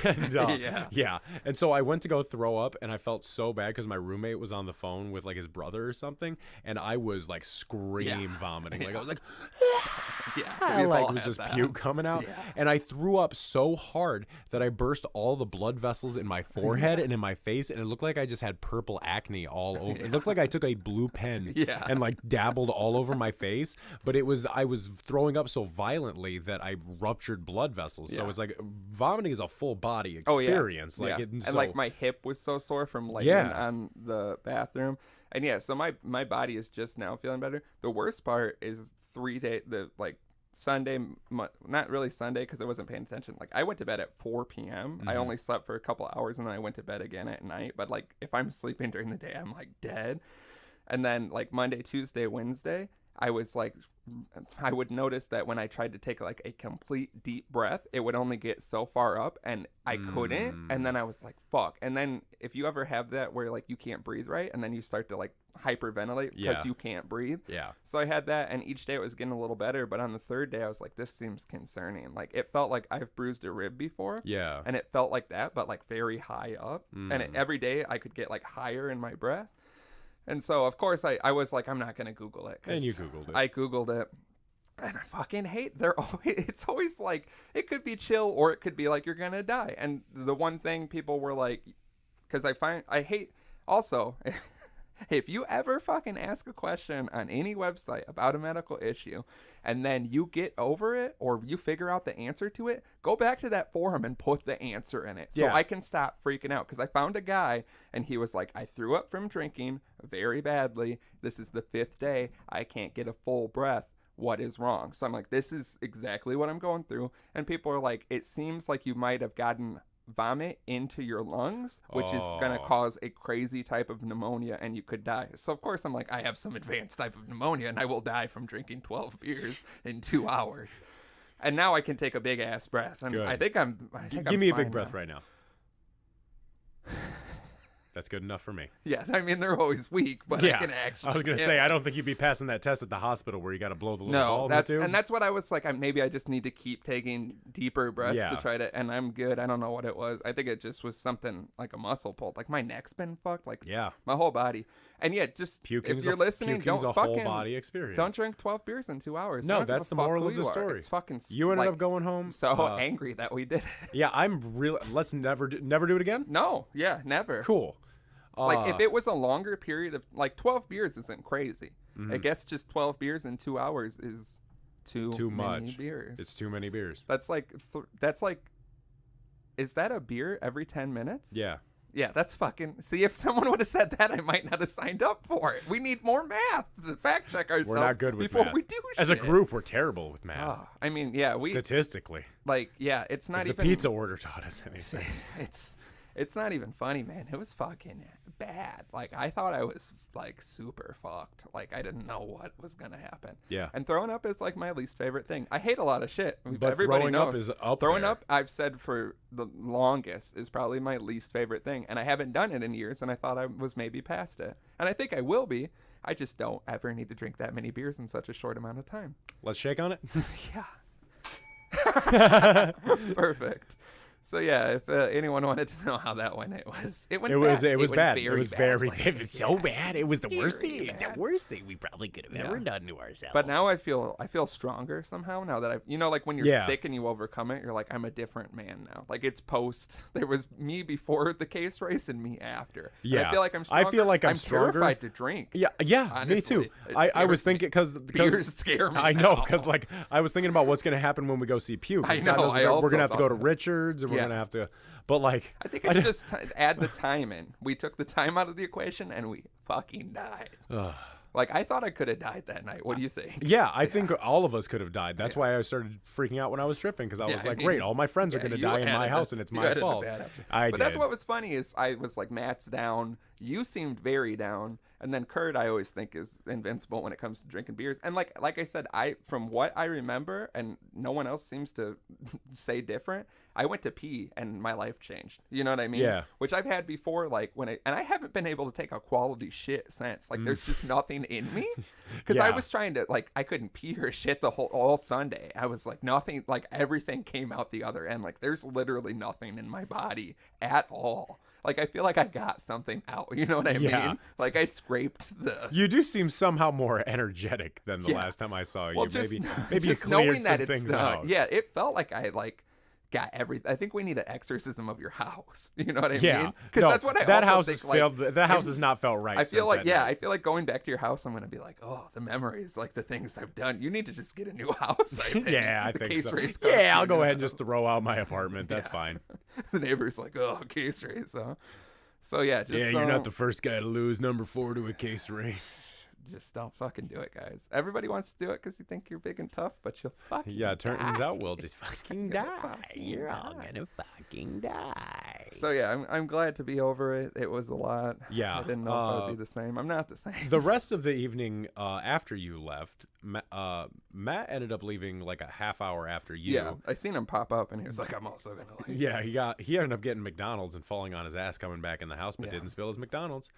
And so I went to go throw up, and I felt so bad because my roommate was on the phone with like his brother or something, and I was like vomiting, like I was like, like it was just puke coming out, and I threw up so hard that I burst all the blood vessels in my forehead and in my face, and it looked like I just had purple acne all over. It looked like I took a blue pen Yeah. and like dabbled all over my face, but I was throwing up so violently that I ruptured blood vessels. So Yeah. it's like vomiting is a full body Oh, yeah. experience. Like yeah. it, And so, like my hip was so sore from laying on the bathroom. And yeah, so my body is just now feeling better. The worst part is 3 days, Sunday, not really Sunday because I wasn't paying attention. Like I went to bed at 4 p.m. I only slept for a couple hours and then I went to bed again at night. But like if I'm sleeping during the day, I'm like dead. And then like Monday, Tuesday, Wednesday, I would notice that when I tried to take like a complete deep breath, it would only get so far up and I couldn't. And then I was like, fuck. And then if you ever have that where like you can't breathe right and then you start to like hyperventilate because you can't breathe. Yeah. So I had that and each day it was getting a little better. But on the third day, I was like, this seems concerning. Like it felt like I've bruised a rib before. Yeah. And it felt like that, but like very high up. And every day I could get like higher in my breath. And so, of course, I was like, I'm not going to Google it. And you Googled it. I Googled it. And I fucking hate, it's always like, it could be chill or it could be like you're going to die. And the one thing people were like, because I hate, also, if you ever fucking ask a question on any website about a medical issue and then you get over it or you figure out the answer to it, go back to that forum and put the answer in it so I can stop freaking out. Because I found a guy and he was like, I threw up from drinking very badly. This is the 5th day. I can't get a full breath. What is wrong? So I'm like, this is exactly what I'm going through. And people are like, it seems like you might have gotten vomit into your lungs, which is going to cause a crazy type of pneumonia and you could die. So of course I'm like, I have some advanced type of pneumonia and I will die from drinking 12 beers in 2 hours. And now I can take a big ass breath. And Good. I think I'm Give me a big fine breath now. right now. That's good enough for me. Yeah, I mean, they're always weak, but I can actually. I was going to say, I don't think you'd be passing that test at the hospital where you got to blow the little ball in the that's tube. and that's what I was like. Maybe I just need to keep taking deeper breaths to try to. And I'm good. I don't know what it was. I think it just was something like a muscle pull. Like my neck's been fucked. Like my whole body. And yeah, just Puking's if you're listening, don't a fucking whole body experience. Don't drink 12 beers in 2 hours. No, that's the moral of the story. It's fucking. You ended up going home so angry that we did it. Yeah, I'm real. Let's never do it again. No, yeah, never. Cool. Like if it was a longer period of like 12 beers isn't crazy. I guess just 12 beers in 2 hours is too many much beers. It's too many beers. That's like is that a beer every 10 minutes? Yeah. Yeah, that's fucking. See, if someone would have said that, I might not have signed up for it. We need more math to fact check ourselves. We're not good with before math. we do shit. As a group, we're terrible with math. Oh, I mean, yeah, we statistically. Like, yeah, it's not if even. The pizza order taught us anything. It's not even funny, man. It was fucking bad. Like, I thought I was, like, super fucked. Like, I didn't know what was going to happen. Yeah. And throwing up is, like, my least favorite thing. I hate a lot of shit. But everybody throwing knows. up is up Throwing there. up, I've said for the longest, is probably my least favorite thing. And I haven't done it in years, and I thought I was maybe past it. And I think I will be. I just don't ever need to drink that many beers in such a short amount of time. Let's shake on it. Yeah. Perfect. So yeah, if anyone wanted to know how that went, it was bad. It was bad. It was very It's so bad. It was the worst thing. The worst thing we probably could have ever done to ourselves. But now I feel stronger somehow. Now that like when you're sick and you overcome it, you're like, I'm a different man now. Like it's post. There was me before the case race and me after. Yeah, and I feel like I'm stronger. I feel like I'm stronger. Terrified to drink. Yeah, honestly, me too. I was thinking because beers scare me. I know because like I was thinking about what's gonna happen when we go see Puke. I know. We're gonna have to go to Richards, and we're gonna have to. But like, I think it's just add the time in. We took the time out of the equation and we fucking died. Like I thought I could have died that night. What do you think? Yeah, I think all of us could have died. That's why I started freaking out when I was tripping because I was like, great, all my friends are gonna die in my house and it's my fault. But that's what was funny is I was like, Matt's down. You seemed very down. And then Kurt, I always think is invincible when it comes to drinking beers. And like I said, from what I remember, and no one else seems to say different, I went to pee and my life changed. You know what I mean? Yeah. Which I've had before, like and I haven't been able to take a quality shit since. Like there's just nothing in me. Because I was trying to, like, I couldn't pee or shit all Sunday. I was like nothing, like everything came out the other end. Like there's literally nothing in my body at all. Like, I feel like I got something out. You know what I mean? Like, I scraped the... You do seem somehow more energetic than the last time I saw you. Well, maybe you cleared some things out. Yeah, it felt like I, got everything. I think we need an exorcism of your house. You know what I Yeah. mean? Because No, that's what I that also house think, has failed. That house has not felt right. I feel since like, that night. I feel like going back to your house, I'm going to be like, oh, the memories, like the things I've done. You need to just get a new house, I think. Yeah, I The think case so. race costs Yeah, I'll you go a ahead and house. just throw out my apartment. That's fine. The neighbor's like, oh, case race, huh? So yeah, just Yeah, you're not the first guy to lose number 4 to a case race. just don't fucking do it, guys. Everybody wants to do it because you think you're big and tough, but you'll fucking Yeah, it turns die. out we'll just fucking You're die. fucking You're all die. gonna fucking die. So yeah, I'm glad to be over it. It was a lot. Yeah, I didn't know if I'd be the same. I'm not the same. The rest of the evening after you left, Matt ended up leaving like a half hour after you. Yeah, I seen him pop up, and he was like, "I'm also gonna leave." Yeah, he ended up getting McDonald's and falling on his ass coming back in the house, but Yeah. didn't spill his McDonald's.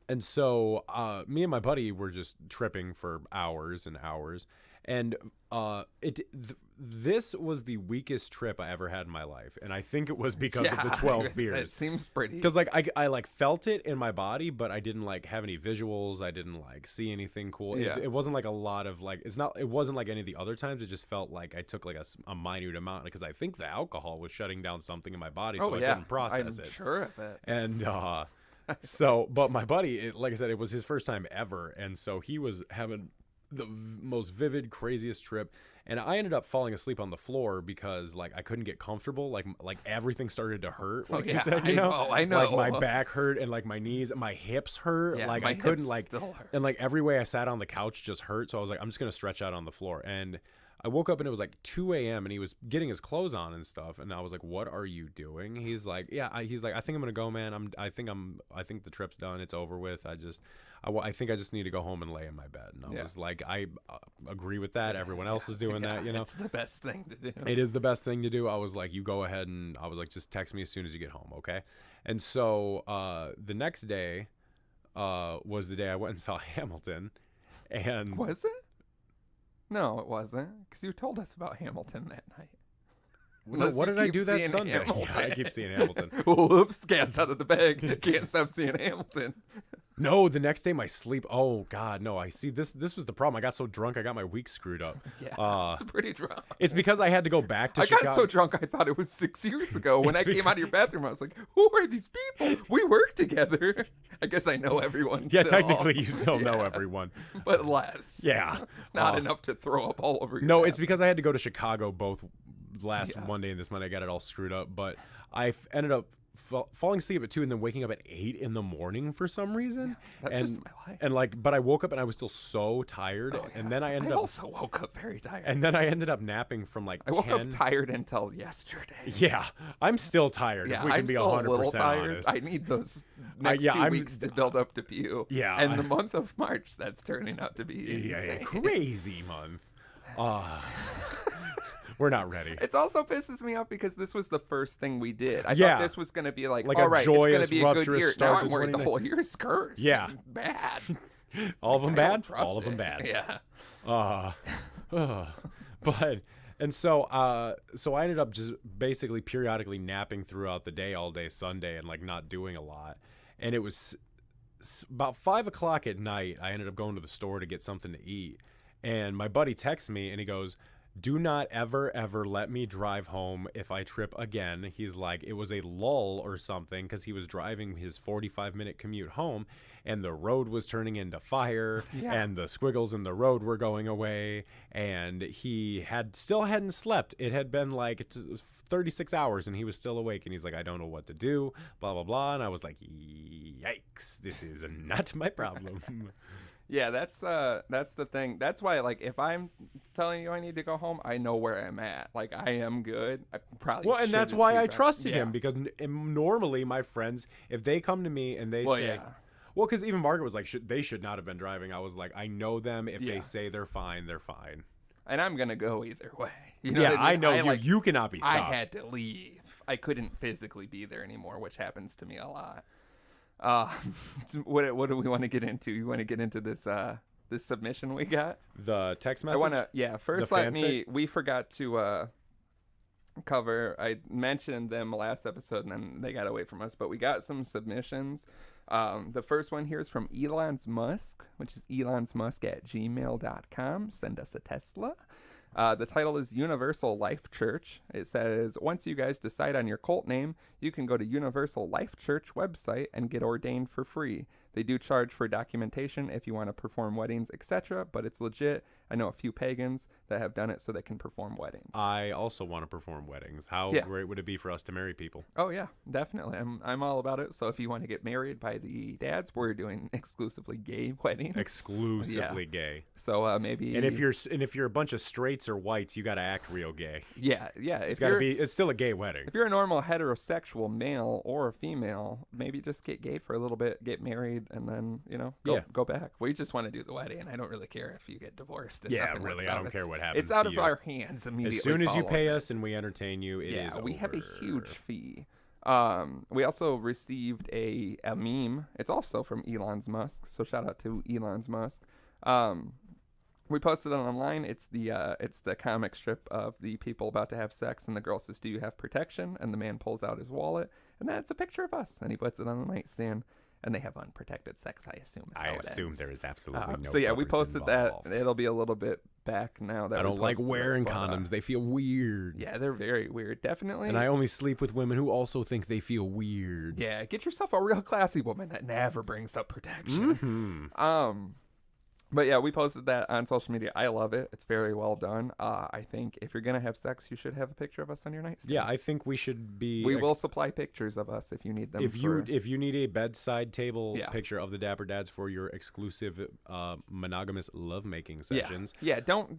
And so me and my buddy were just tripping for hours and hours, and this was the weakest trip I ever had in my life, and I think it was because of the 12 It beers. seems pretty. Because like I like felt it in my body, but I didn't like have any visuals. I didn't like see anything cool. Yeah. It wasn't like a lot of like it wasn't like any of the other times. It just felt like I took like a minute amount because I think the alcohol was shutting down something in my body, so I couldn't process I'm it. sure of it. And so, but my buddy, like I said, it was his first time ever, and so he was having the most vivid, craziest trip. And I ended up falling asleep on the floor because like I couldn't get comfortable. Like everything started to hurt. Like you said, you know, I know. Like my back hurt and like my knees, my hips hurt. Yeah, like my I couldn't hips like, still hurt. and like every way I sat on the couch just hurt. So I was like, I'm just gonna stretch out on the floor. And I woke up and it was like 2 a.m. and he was getting his clothes on and stuff. And I was like, "What are you doing?" He's like, "Yeah." He's like, "I think I'm gonna go, man. I think the trip's done. It's over with. I think I just need to go home and lay in my bed." And I was like, I agree with that. Everyone else is doing that, you know. It's the best thing to do. It is the best thing to do. I was like, you go ahead, and I was like, just text me as soon as you get home, okay? And so the next day was the day I went and saw Hamilton. And Was it? No, it wasn't. Because you told us about Hamilton that night. Unless what you did I keep do that seeing Sunday? Hamilton. Yeah, I keep seeing Hamilton. Whoops, cat's out of the bag. Can't stop seeing Hamilton. No, the next day my sleep. Oh God, no! I see this. This was the problem. I got so drunk, I got my week screwed up. Yeah, it's pretty drunk. It's because I had to go back to I Chicago. got so drunk I thought it was 6 years ago. When I came out of your bathroom, I was like, "Who are these people? We work together." I guess I know everyone. Yeah, still. technically you still know everyone. but less. Yeah, not enough to throw up all over your. No, bathroom. it's because I had to go to Chicago both last Monday and this Monday. I got it all screwed up, but I ended up falling asleep at 2 and then waking up at 8 in the morning for some reason. That's and, just my life. And like, but I woke up and I was still so tired, and then I ended I up. also woke up very tired. And then I ended up napping from like I woke 10. up tired until yesterday. Yeah, I'm still tired. Yeah, if we can I'm be still 100% a little tired. honest. I need those next yeah, 2 I'm- weeks to build up to Pew. Yeah, and the month of March, that's turning out to be insane. Crazy month. We're not ready. It's also pisses me off because this was the first thing we did. I Yeah. thought this was going to be like Like all a right, it's going to joyous, be a good rapturous year. start Now to I'm worried the 29. whole year's cursed. Yeah. and bad. All of them I bad? don't trust All of them it. bad. Yeah. But and so I ended up just basically periodically napping throughout the day, all day Sunday, and like not doing a lot. And it was about 5 o'clock at night. I ended up going to the store to get something to eat, and my buddy texts me and he goes, "Do not ever let me drive home if I trip again." He's like, it was a lull or something because he was driving his 45-minute commute home and the road was turning into fire and the squiggles in the road were going away, and he still hadn't slept. It had been like 36 hours and he was still awake, and he's like, "I don't know what to do, blah blah blah." And I was like, yikes, this is not my problem. Yeah, that's the thing. That's why, like, if I'm telling you I need to go home, I know where I'm at. Like, I am good. I probably Well, and that's shouldn't why be I driving. trusted Yeah. him, because normally my friends, if they come to me and they Well, say, yeah. well, because even Margaret was like, they should not have been driving. I was like, I know them. If Yeah. they say they're fine, they're fine. And I'm gonna go either way. You know Yeah, what I mean? know you. Like, You cannot be stopped. I had to leave. I couldn't physically be there anymore, which happens to me a lot. What do we want to get into? You want to get into this this submission we got? The text message. I want to, first The let me, we forgot to cover, I mentioned them last episode and then they got away from us, but we got some submissions. The first one here is from Elon's Musk, which is elonsmusk@gmail.com. Send us a Tesla. The title is Universal Life Church. It says, once you guys decide on your cult name, you can go to Universal Life Church website and get ordained for free. They do charge for documentation if you want to perform weddings, etc., but it's legit. I know a few pagans that have done it so they can perform weddings. I also want to perform weddings. How great would it be for us to marry people? Oh, yeah, definitely. I'm all about it. So if you want to get married by the dads, we're doing exclusively gay weddings. Exclusively gay. So maybe... And if you're a bunch of straights or whites, you got to act real gay. Yeah. It's still a gay wedding. If you're a normal heterosexual male or a female, maybe just get gay for a little bit, get married, and then, go back. We just want to do the wedding. I don't really care if you get divorced. Yeah, really, I don't care what happens. It's out of our hands immediately. As soon as you pay us and we entertain you, it is we over. have a huge fee. We also received a meme. It's also from Elon Musk, so shout out to Elon Musk. We posted it online. It's the comic strip of the people about to have sex, and the girl says, "Do you have protection?" And the man pulls out his wallet, and that's a picture of us, and he puts it on the nightstand. And they have unprotected sex, I assume. I assume there is absolutely no. So yeah, we posted involved. that. It'll be a little bit back now. That I don't like wearing condoms. They feel weird. Yeah, they're very weird, definitely. And I only sleep with women who also think they feel weird. Yeah, get yourself a real classy woman that never brings up protection. Mm-hmm. But yeah, we posted that on social media. I love it. It's very well done. I think if you're gonna have sex, you should have a picture of us on your nightstand. Yeah, I think we should be. We will supply pictures of us if you need them. If you need a bedside table picture of the Dapper Dads for your exclusive monogamous lovemaking sessions. Yeah. Don't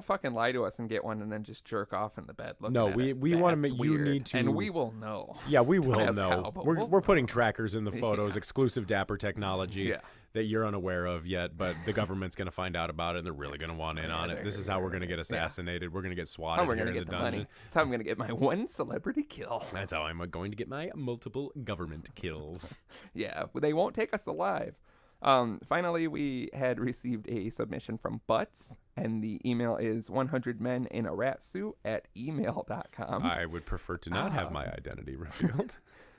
fucking lie to us and get one and then just jerk off in the bed. No, we want to make you need to, and we will know. Yeah, we will know. How, we're putting trackers in the photos, exclusive Dapper technology. Yeah. That you're unaware of yet, but the government's going to find out about it, and they're really going to want in on it. This is how we're going to get assassinated. We're going to get swatted here in the dungeon. Money. That's how I'm going to get my one celebrity kill. That's how I'm going to get my multiple government kills. Yeah, they won't take us alive. Finally, we had received a submission from Butts, and the email is 100meninararatsuit@email.com. I would prefer to not have my identity revealed.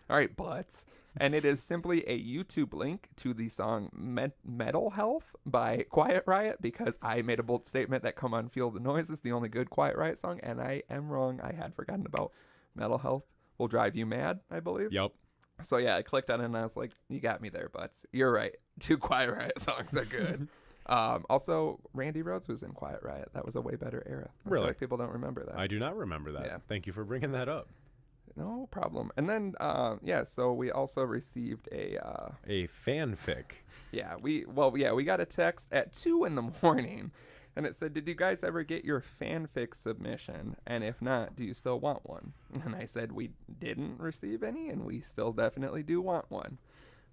All right, Butts. And it is simply a YouTube link to the song Metal Health by Quiet Riot, because I made a bold statement that Come On Feel the Noise is the only good Quiet Riot song, and I am wrong. I had forgotten about Metal Health Will Drive You Mad, I believe. Yep. So yeah, I clicked on it and I was like, you got me there, Butts. You're right. 2 Quiet Riot songs are good. Also, Randy Rhoads was in Quiet Riot. That was a way better era. I feel like people don't remember that. I do not remember that. Yeah. Thank you for bringing that up. No problem. And then, so we also received a fanfic. Yeah, we got a text at 2 a.m, and it said, "Did you guys ever get your fanfic submission? And if not, do you still want one?" And I said we didn't receive any, and we still definitely do want one.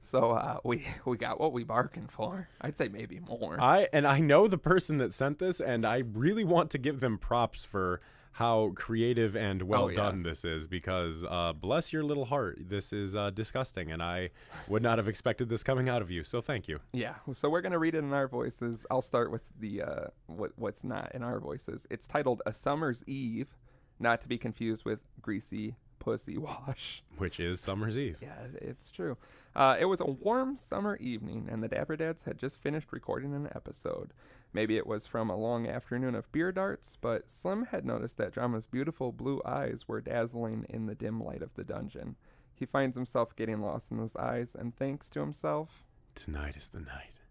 So we got what we bargained for. I'd say maybe more. I know the person that sent this, and I really want to give them props for how creative and well done this is, because bless your little heart, this is disgusting, and I would not have expected this coming out of you, so thank you. Yeah, so we're going to read it in our voices. I'll start with the what's not in our voices. It's titled A Summer's Eve, not to be confused with Greasy Pussy Wash. Which is Summer's Eve. Yeah, it's true. It was a warm summer evening, and the Dapper Dads had just finished recording an episode. Maybe it was from a long afternoon of beer darts, but Slim had noticed that Drama's beautiful blue eyes were dazzling in the dim light of the dungeon. He finds himself getting lost in those eyes and thinks to himself, "Tonight is the night."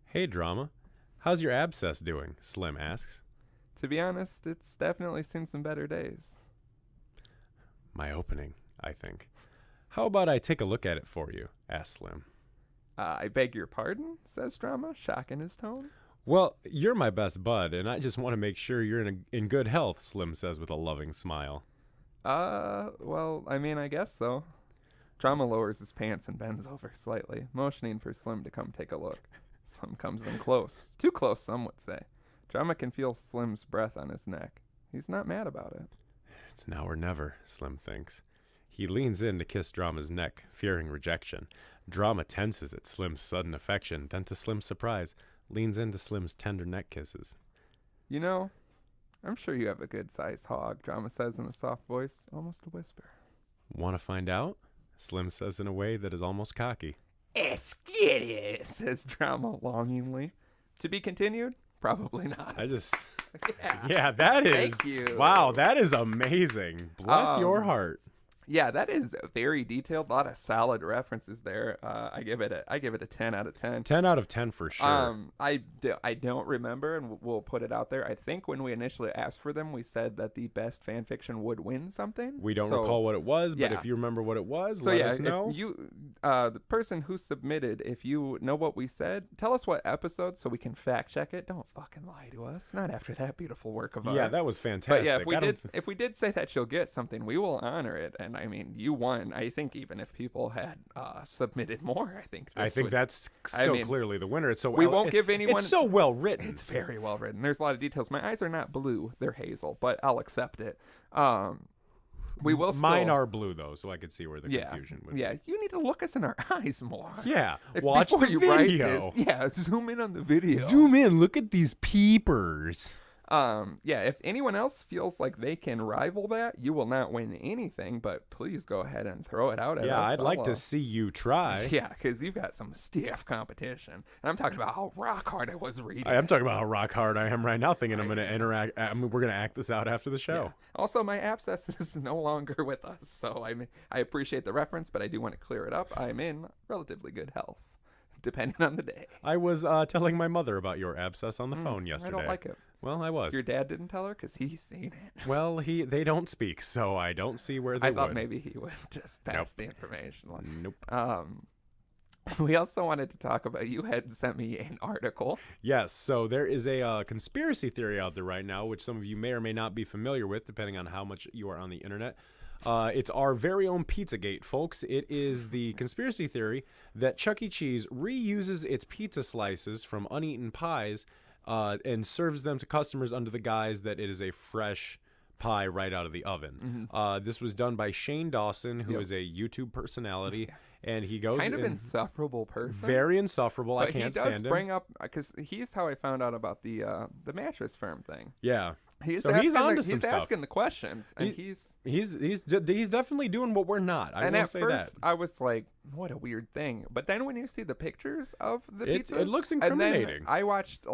"Hey, Drama, how's your abscess doing?" Slim asks. "To be honest, it's definitely seen some better days." "My opening, I think. How about I take a look at it for you?" asks Slim. "I beg your pardon?" says Drama, shock in his tone. "Well, you're my best bud, and I just want to make sure you're in good health," Slim says with a loving smile. Well, I mean, I guess so." Drama lowers his pants and bends over slightly, motioning for Slim to come take a look. Slim comes in close. Too close, some would say. Drama can feel Slim's breath on his neck. He's not mad about it. It's now or never, Slim thinks. He leans in to kiss Drama's neck, fearing rejection. Drama tenses at Slim's sudden affection, then to Slim's surprise, leans into Slim's tender neck kisses. "You know, I'm sure you have a good-sized hog," Drama says in a soft voice, almost a whisper. "Want to find out?" Slim says in a way that is almost cocky. "Esquire," says Drama longingly. To be continued? Probably not. I just Yeah, that is. Thank you. Wow, that is amazing. Bless your heart. Yeah, that is very detailed. A lot of solid references there. I give it a 10 out of 10. 10 out of 10 for sure. I don't remember, and we'll put it out there. I think when we initially asked for them, we said that the best fan fiction would win something. We don't recall what it was, but yeah. if you remember what it was, so let yeah, us know. if you, the person who submitted, if you know what we said, tell us what episode so we can fact check it. Don't fucking lie to us. Not after that beautiful work of art. Yeah, that was fantastic. But yeah, if we did say that you'll get something, we will honor it. And I mean, you won. I think even if people had submitted more, I think that's still clearly the winner. It's so we won't give anyone. It's so well written. It's very well written. There's a lot of details. My eyes are not blue; they're hazel, but I'll accept it. We will. Mine are blue though, so I could see where the confusion would. Yeah, you need to look us in our eyes more. Yeah, watch the video. Write this, yeah, zoom in on the video. Zoom in. Look at these peepers. Yeah, if anyone else feels like they can rival that, you will not win anything, but please go ahead and throw it out at us. Yeah, I'd like to see you try. Yeah, because you've got some stiff competition. And I'm talking about how rock hard I was reading. I am talking about how rock hard I am right now, thinking I'm going to interact. We're going to act this out after the show. Yeah. Also, my abscess is no longer with us, so I appreciate the reference, but I do want to clear it up. I'm in relatively good health, depending on the day. I was telling my mother about your abscess on the phone yesterday. I don't like it. Well, I was. Your dad didn't tell her because he's seen it. Well, they don't speak, so I don't see where they would. I thought maybe he would just pass the information on. Nope. We also wanted to talk about, you had sent me an article. Yes, so there is a conspiracy theory out there right now, which some of you may or may not be familiar with, depending on how much you are on the internet. It's our very own Pizzagate, folks. It is the conspiracy theory that Chuck E. Cheese reuses its pizza slices from uneaten pies and serves them to customers under the guise that it is a fresh pie right out of the oven. This was done by Shane Dawson, who is a YouTube personality, and he goes kind of insufferable person. Very insufferable. But I can't stand him. He does bring up, because he's how I found out about the mattress firm thing. Yeah. He's asking the questions, and he's definitely doing what we're not. I will say that. At first, I was like, "What a weird thing," but then when you see the pictures of the pizzas, it looks incriminating. And then I watched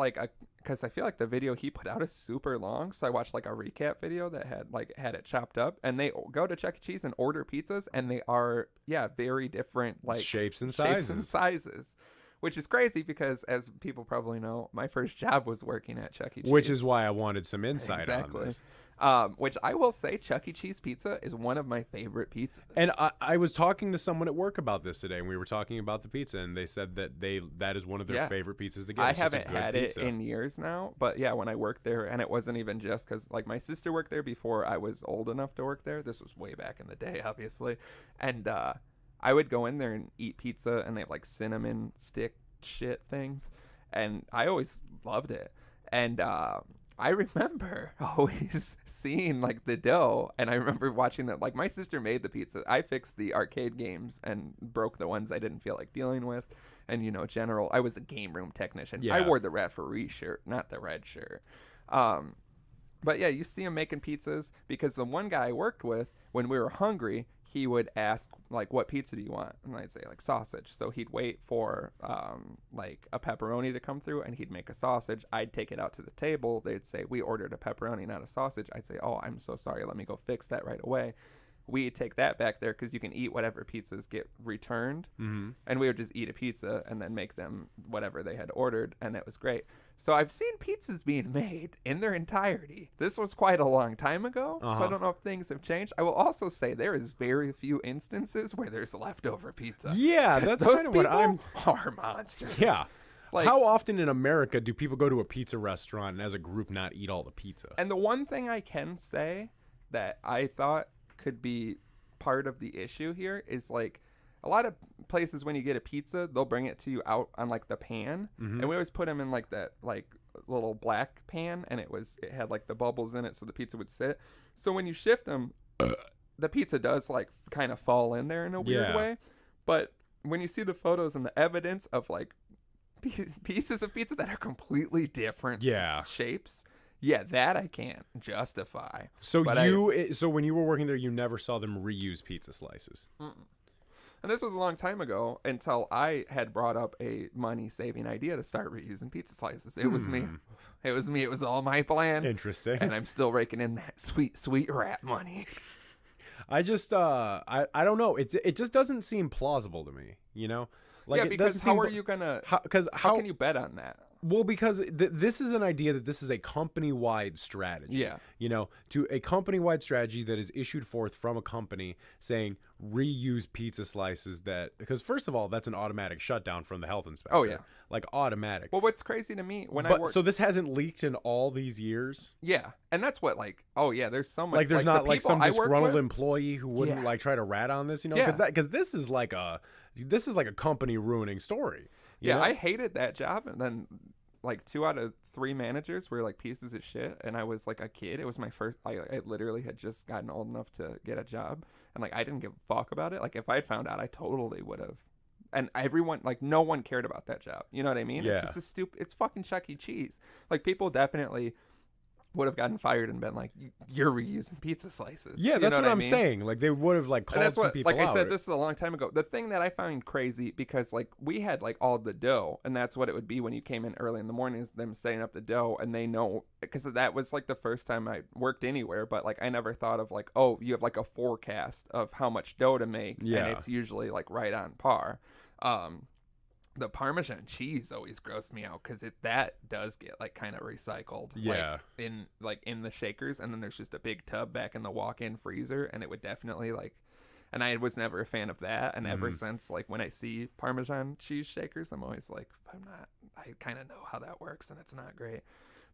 because I feel like the video he put out is super long, so I watched like a recap video that had it chopped up, and they go to Chuck E. Cheese and order pizzas, and they are very different shapes and sizes. Which is crazy because, as people probably know, my first job was working at Chuck E. Cheese. Which is why I wanted some insight on this. Which I will say, Chuck E. Cheese pizza is one of my favorite pizzas. And I was talking to someone at work about this today, and we were talking about the pizza, and they said that that is one of their favorite pizzas to get. I haven't had it in years now, but yeah, when I worked there, and it wasn't even just because my sister worked there before I was old enough to work there. This was way back in the day, obviously, and I would go in there and eat pizza, and they have cinnamon stick shit things, and I always loved it. And I remember always seeing the dough, and I remember watching that. My sister made the pizza. I fixed the arcade games and broke the ones I didn't feel like dealing with. And I was a game room technician. Yeah. I wore the referee shirt, not the red shirt. But yeah, you see him making pizzas because the one guy I worked with, when we were hungry, he would ask, what pizza do you want? And I'd say, sausage. So he'd wait for, a pepperoni to come through, and he'd make a sausage. I'd take it out to the table. They'd say, we ordered a pepperoni, not a sausage. I'd say, oh, I'm so sorry. Let me go fix that right away. We'd take that back there because you can eat whatever pizzas get returned. Mm-hmm. And we would just eat a pizza and then make them whatever they had ordered, and that was great. So I've seen pizzas being made in their entirety. This was quite a long time ago, so I don't know if things have changed. I will also say there is very few instances where there's leftover pizza. Yeah, that's kind of what I'm... are monsters. Yeah. How often in America do people go to a pizza restaurant and as a group not eat all the pizza? And the one thing I can say that I thought could be part of the issue here is a lot of places when you get a pizza, they'll bring it to you out on the pan, and we always put them in that little black pan, and it had the bubbles in it so the pizza would sit. So when you shift them, the pizza does kind of fall in there in a weird way. But when you see the photos and the evidence of pieces of pizza that are completely different shapes, that I can't justify. So so when you were working there, you never saw them reuse pizza slices? And this was a long time ago until I had brought up a money-saving idea to start reusing pizza slices. It was me. It was me. It was all my plan. Interesting. And I'm still raking in that sweet, sweet rat money. I just I don't know. It just doesn't seem plausible to me, you know? Like, yeah, it because doesn't how seem, are you gonna? How can you bet on that? Well, because this is an idea that this is a company-wide strategy. Yeah. You know, to a company-wide strategy that is issued forth from a company saying reuse pizza slices that, because first of all, that's an automatic shutdown from the health inspector. Oh, yeah. Like automatic. Well, what's crazy to me I work. So this hasn't leaked in all these years? Yeah. And that's what, like, oh, yeah, there's so much. Like, there's not like some disgruntled with, employee who wouldn't like try to rat on this, you know? Yeah. Because this is like a company ruining story. You know? I hated that job. And then, like, 2 out of 3 managers were like pieces of shit, and I was like a kid. It was my first. I literally had just gotten old enough to get a job, and like I didn't give a fuck about it. Like if I had found out, I totally would have. And everyone, like, no one cared about that job. You know what I mean? Yeah. It's just a stupid. It's fucking Chuck E. Cheese. Like people definitely would have gotten fired and been like, "You're reusing pizza slices." Yeah, you that's know what I'm mean? saying. Like they would have like called some people out. Like I said, this is a long time ago. The thing that I found crazy, because like we had like all the dough, and that's what it would be when you came in early in the morning, is them setting up the dough, and they know, because that was like the first time I worked anywhere, but like I never thought of like, oh, you have like a forecast of how much dough to make, and it's usually like right on par. The Parmesan cheese always grossed me out because that does get like kind of recycled. Yeah. In the shakers, and then there's just a big tub back in the walk-in freezer, and it would definitely like. And I was never a fan of that, and ever since, like when I see Parmesan cheese shakers, I'm always like, I kind of know how that works, and it's not great.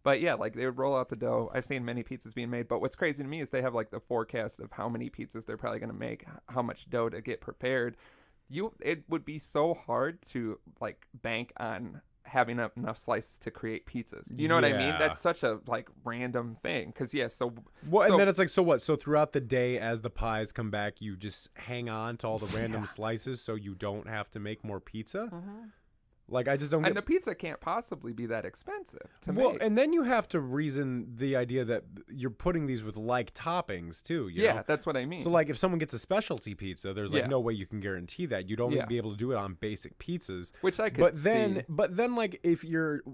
But yeah, like they would roll out the dough. I've seen many pizzas being made, but what's crazy to me is they have like the forecast of how many pizzas they're probably going to make, how much dough to get prepared. It would be so hard to like bank on having enough slices to create pizzas. You know what I mean? That's such a like random thing. Because and then it's like, so what? So throughout the day, as the pies come back, you just hang on to all the random slices so you don't have to make more pizza. Like I just don't. And the pizza can't possibly be that expensive to make. And then you have to reason the idea that you're putting these with like toppings too. You know? That's what I mean. So like if someone gets a specialty pizza, there's like no way you can guarantee that. You'd only be able to do it on basic pizzas. Which I could see. But then like if you're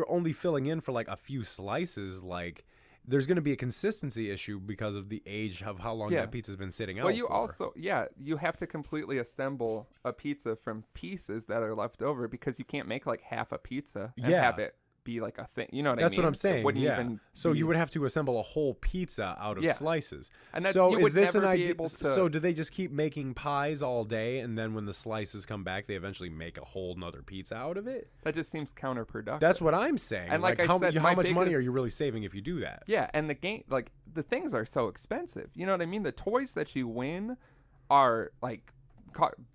only filling in for like a few slices, like there's going to be a consistency issue because of the age of how long that pizza's been sitting out. Well, you have to completely assemble a pizza from pieces that are left over, because you can't make like half a pizza and have it be like a thing. You know what I mean? That's what I'm saying. So you would have to assemble a whole pizza out of slices. And that's, so you is would this never an be idea? able to... So do they just keep making pies all day, and then when the slices come back, they eventually make a whole nother pizza out of it? That just seems counterproductive. That's what I'm saying. And like I how, said, how much money are you really saving if you do that? Yeah, and the things are so expensive. You know what I mean? The toys that you win are like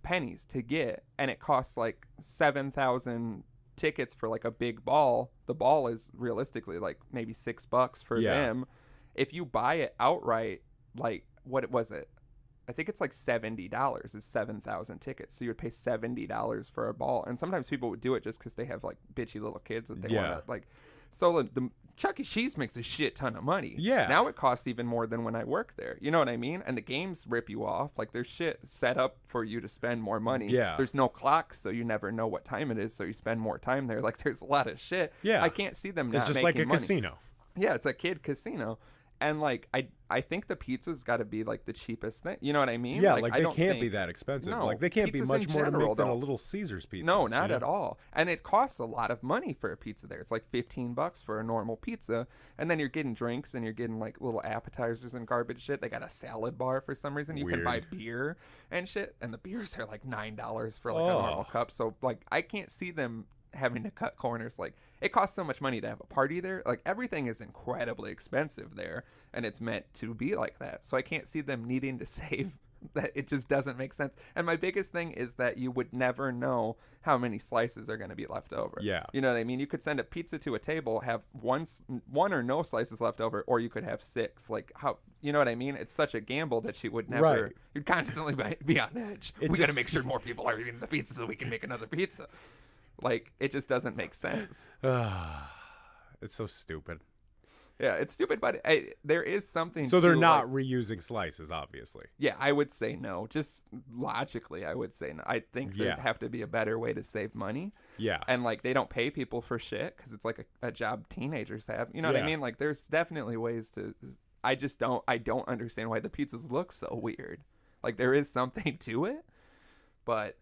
pennies to get, and it costs like 7,000 tickets for like a big ball. The ball is realistically like maybe $6 for them. If you buy it outright, like what was it? I think it's like $70 is 7,000 tickets. So you would pay $70 for a ball. And sometimes people would do it just because they have like bitchy little kids that they want to like. So the Chuck E. Cheese makes a shit ton of money. Yeah. Now it costs even more than when I worked there. You know what I mean? And the games rip you off. Like there's shit set up for you to spend more money. Yeah. There's no clocks, so you never know what time it is. So you spend more time there. Like there's a lot of shit. Yeah. I can't see them It's not just making like a money. casino. Yeah, it's a kid casino. And like I think the pizza's got to be like the cheapest thing. You know what I mean? Yeah, like they can't be that expensive. No, like they can't be pizzas much in more to general make than a don't. Little Caesars pizza. No, not at all. And it costs a lot of money for a pizza there. It's like $15 for a normal pizza, and then you're getting drinks and you're getting like little appetizers and garbage shit. They got a salad bar for some reason. You can buy beer and shit, and the beers are like $9 for like a normal cup. So like I can't see them having to cut corners. Like it costs so much money to have a party there. Like everything is incredibly expensive there, and it's meant to be like that. So I can't see them needing to save. That it just doesn't make sense. And my biggest thing is that you would never know how many slices are going to be left over. Yeah. You know what I mean? You could send a pizza to a table, have one or no slices left over, or you could have 6. Like how, you know what I mean? It's such a gamble that you would never, you'd constantly be on edge. We got to make sure more people are eating the pizza so we can make another pizza. Like, it just doesn't make sense. It's so stupid. Yeah, it's stupid, but there is something. So they're to, not like, reusing slices, obviously. yeah, I would say no. Just logically, I would say no. I think there'd have to be a better way to save money. Yeah. And like they don't pay people for shit because it's like a job teenagers have. You know what I mean? Like there's definitely ways to. I don't understand why the pizzas look so weird. Like there is something to it, but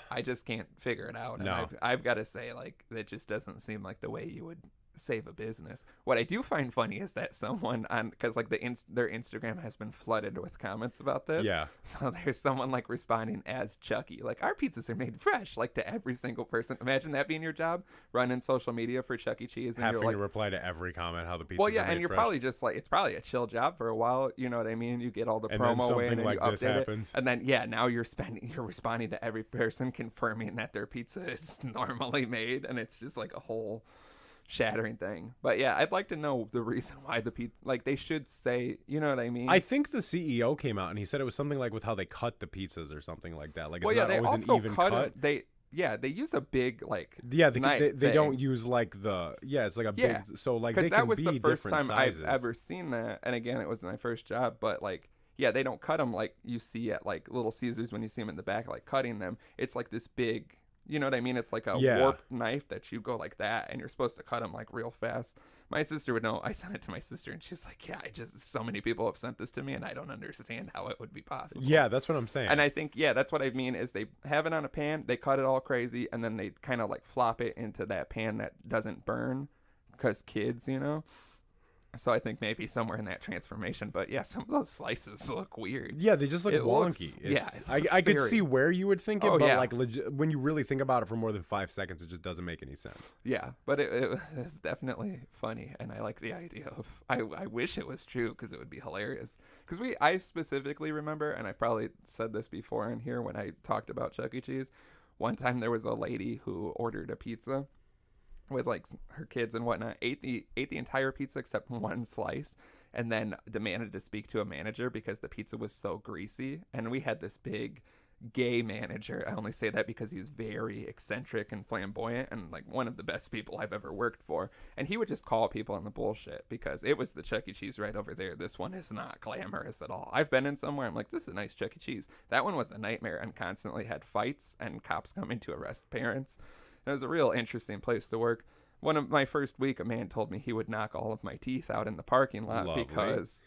I just can't figure it out. And No. I've got to say, like, it just doesn't seem like the way you would save a business. What I do find funny is that someone because like their Instagram has been flooded with comments about this. Yeah. So there's someone like responding as Chucky, like our pizzas are made fresh, like to every single person. Imagine that being your job, running social media for Chuck E. Cheese, and Having you're to like, reply to every comment how the pizzas well, yeah, are made and you're fresh. probably just like, it's probably a chill job for a while. You know what I mean? You get all the And then promo something in and like you this update happens. it, and then now you're responding to every person confirming that their pizza is normally made, and it's just like a whole shattering thing. But yeah, I'd like to know the reason why the pizza, like they should say, you know what I mean? I think the CEO came out and he said it was something like with how they cut the pizzas or something like that. Like, well, it's yeah, not they always also an even cut cut. it. They use a big like They thing. don't use like the it's like a big so like they because can that was be the first different time sizes. I've ever seen that, and again, it was my first job. But like, yeah, they don't cut them like you see at like Little Caesars when you see them in the back, like cutting them. It's like this big, you know what I mean? It's like a warped knife that you go like that, and you're supposed to cut them like real fast. My sister would know. I sent it to my sister, and she's like, "Yeah, so many people have sent this to me, and I don't understand how it would be possible." Yeah, that's what I'm saying. And I think, that's what I mean is they have it on a pan, they cut it all crazy, and then they kind of like flop it into that pan that doesn't burn because kids, you know? So I think maybe somewhere in that transformation. But yeah, some of those slices look weird. Yeah, they just look wonky. I could see where you would think it, but like when you really think about it for more than 5 seconds, it just doesn't make any sense. Yeah, but it's definitely funny, and I like the idea of. I wish it was true because it would be hilarious. Because I specifically remember, and I probably said this before in here when I talked about Chuck E. Cheese. One time there was a lady who ordered a pizza with like her kids and whatnot, ate the entire pizza except one slice, and then demanded to speak to a manager because the pizza was so greasy. And we had this big gay manager. I only say that because he's very eccentric and flamboyant and like one of the best people I've ever worked for. And he would just call people on the bullshit because it was the Chuck E. Cheese right over there. This one is not glamorous at all. I've been in somewhere, I'm like, this is a nice Chuck E. Cheese. That one was a nightmare and constantly had fights and cops coming to arrest parents. It was a real interesting place to work. One of my first week, a man told me he would knock all of my teeth out in the parking lot because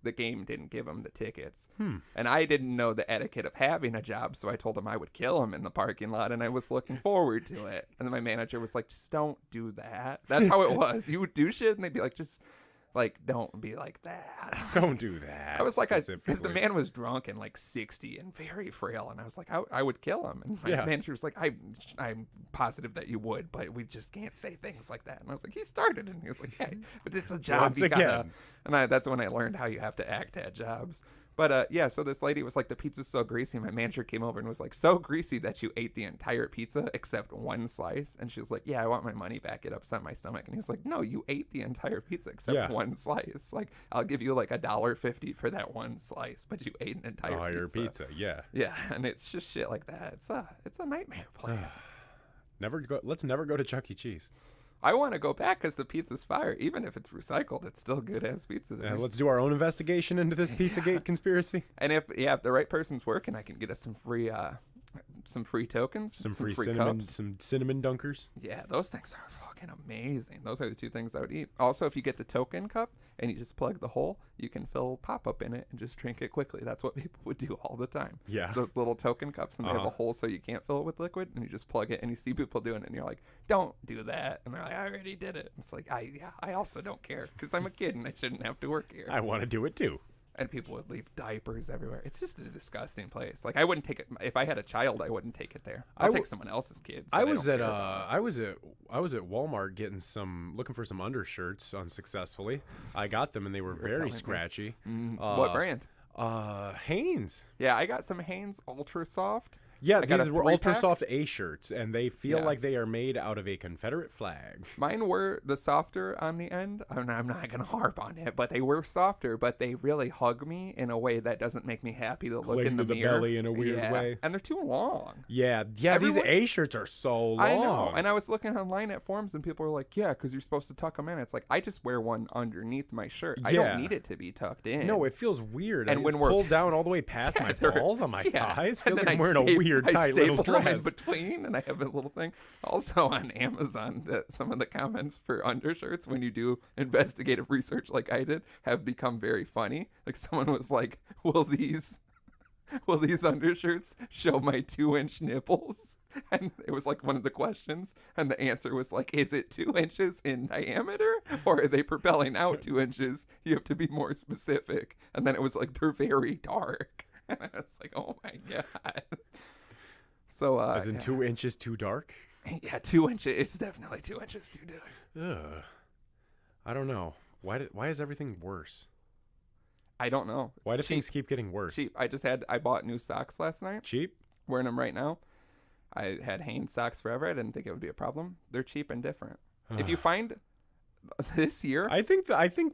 the game didn't give him the tickets. And I didn't know the etiquette of having a job, so I told him I would kill him in the parking lot, and I was looking forward to it. And then my manager was like, just don't do that. That's how it was. You would do shit, and they'd be like, just... like, don't be like that. Don't do that. I was like, because the man was drunk and like 60 and very frail. And I was like, I would kill him. And my manager was like, I'm positive that you would, but we just can't say things like that. And I was like, he started. And he was like, hey, but it's a job. Once again. And that's when I learned how you have to act at jobs. But yeah, so this lady was like, the pizza's so greasy. My manager came over and was like, so greasy that you ate the entire pizza except one slice. And she was like, yeah, I want my money back. It upset my stomach. And he's like, no, you ate the entire pizza except one slice. Like, I'll give you like $1.50 for that one slice, but you ate an entire pizza. Yeah. Yeah, and it's just shit like that. It's a nightmare place. Let's never go to Chuck E. Cheese. I want to go back because the pizza's fire. Even if it's recycled, it's still good as pizza. Yeah, let's do our own investigation into this Pizzagate conspiracy. And if the right person's working, I can get us some free tokens, some free cinnamon, cups. Some cinnamon dunkers. Yeah, those things are fucking amazing. Those are the two things I would eat. Also, if you get the token cup and you just plug the hole, you can fill pop-up in it and just drink it quickly. That's what people would do all the time. Yeah. Those little token cups, and they have a hole so you can't fill it with liquid, and you just plug it, and you see people doing it, and you're like, don't do that. And they're like, I already did it. It's like, I also don't care because I'm a kid and I shouldn't have to work here. I want to do it too. And people would leave diapers everywhere. It's just a disgusting place. Like, I wouldn't take it if I had a child. I wouldn't take it there. I'll take someone else's kids. I was at Walmart looking for some undershirts unsuccessfully. I got them and they were very scratchy. What brand? Hanes. Yeah, I got some Hanes Ultra Soft. Yeah, I got a these were ultra 3-pack. soft A shirts, and they feel Yeah. like they are made out of a Confederate flag. Mine were the softer on the end. I'm not going to harp on it, but they were softer, but they really hug me in a way that doesn't make me happy to look Cling in the to the mirror. belly in a weird Yeah. way. And they're too long. Yeah, Everyone- these A shirts are so long. I know. And I was looking online at forums, and people were like, yeah, because you're supposed to tuck them in. It's like, I just wear one underneath my shirt. I Yeah. don't need it to be tucked in. No, it feels weird. And And when it's we're pulled down all the way past my they're- balls on my yeah. thighs. And Feels then like I'm wearing a weird, tight little staple them in dress. between, and I have a little thing. Also on Amazon, some of the comments for undershirts when you do investigative research like I did have become very funny. Like someone was like, "Will these undershirts show my 2-inch nipples?" And it was like one of the questions, and the answer was like, "Is it 2 inches in diameter, or are they propelling out 2 inches? You have to be more specific." And then it was like, "They're very dark." And I was like, "Oh my god." So, As in 2 inches too dark? yeah, 2 inches. It's definitely 2 inches too dark. Ugh. I don't know. Why is everything worse? I don't know. Why do Cheap. things keep getting worse? Cheap. I bought new socks last night. Cheap? Wearing them right now. I had Hanes socks forever. I didn't think it would be a problem. They're cheap and different. If you find this year, I think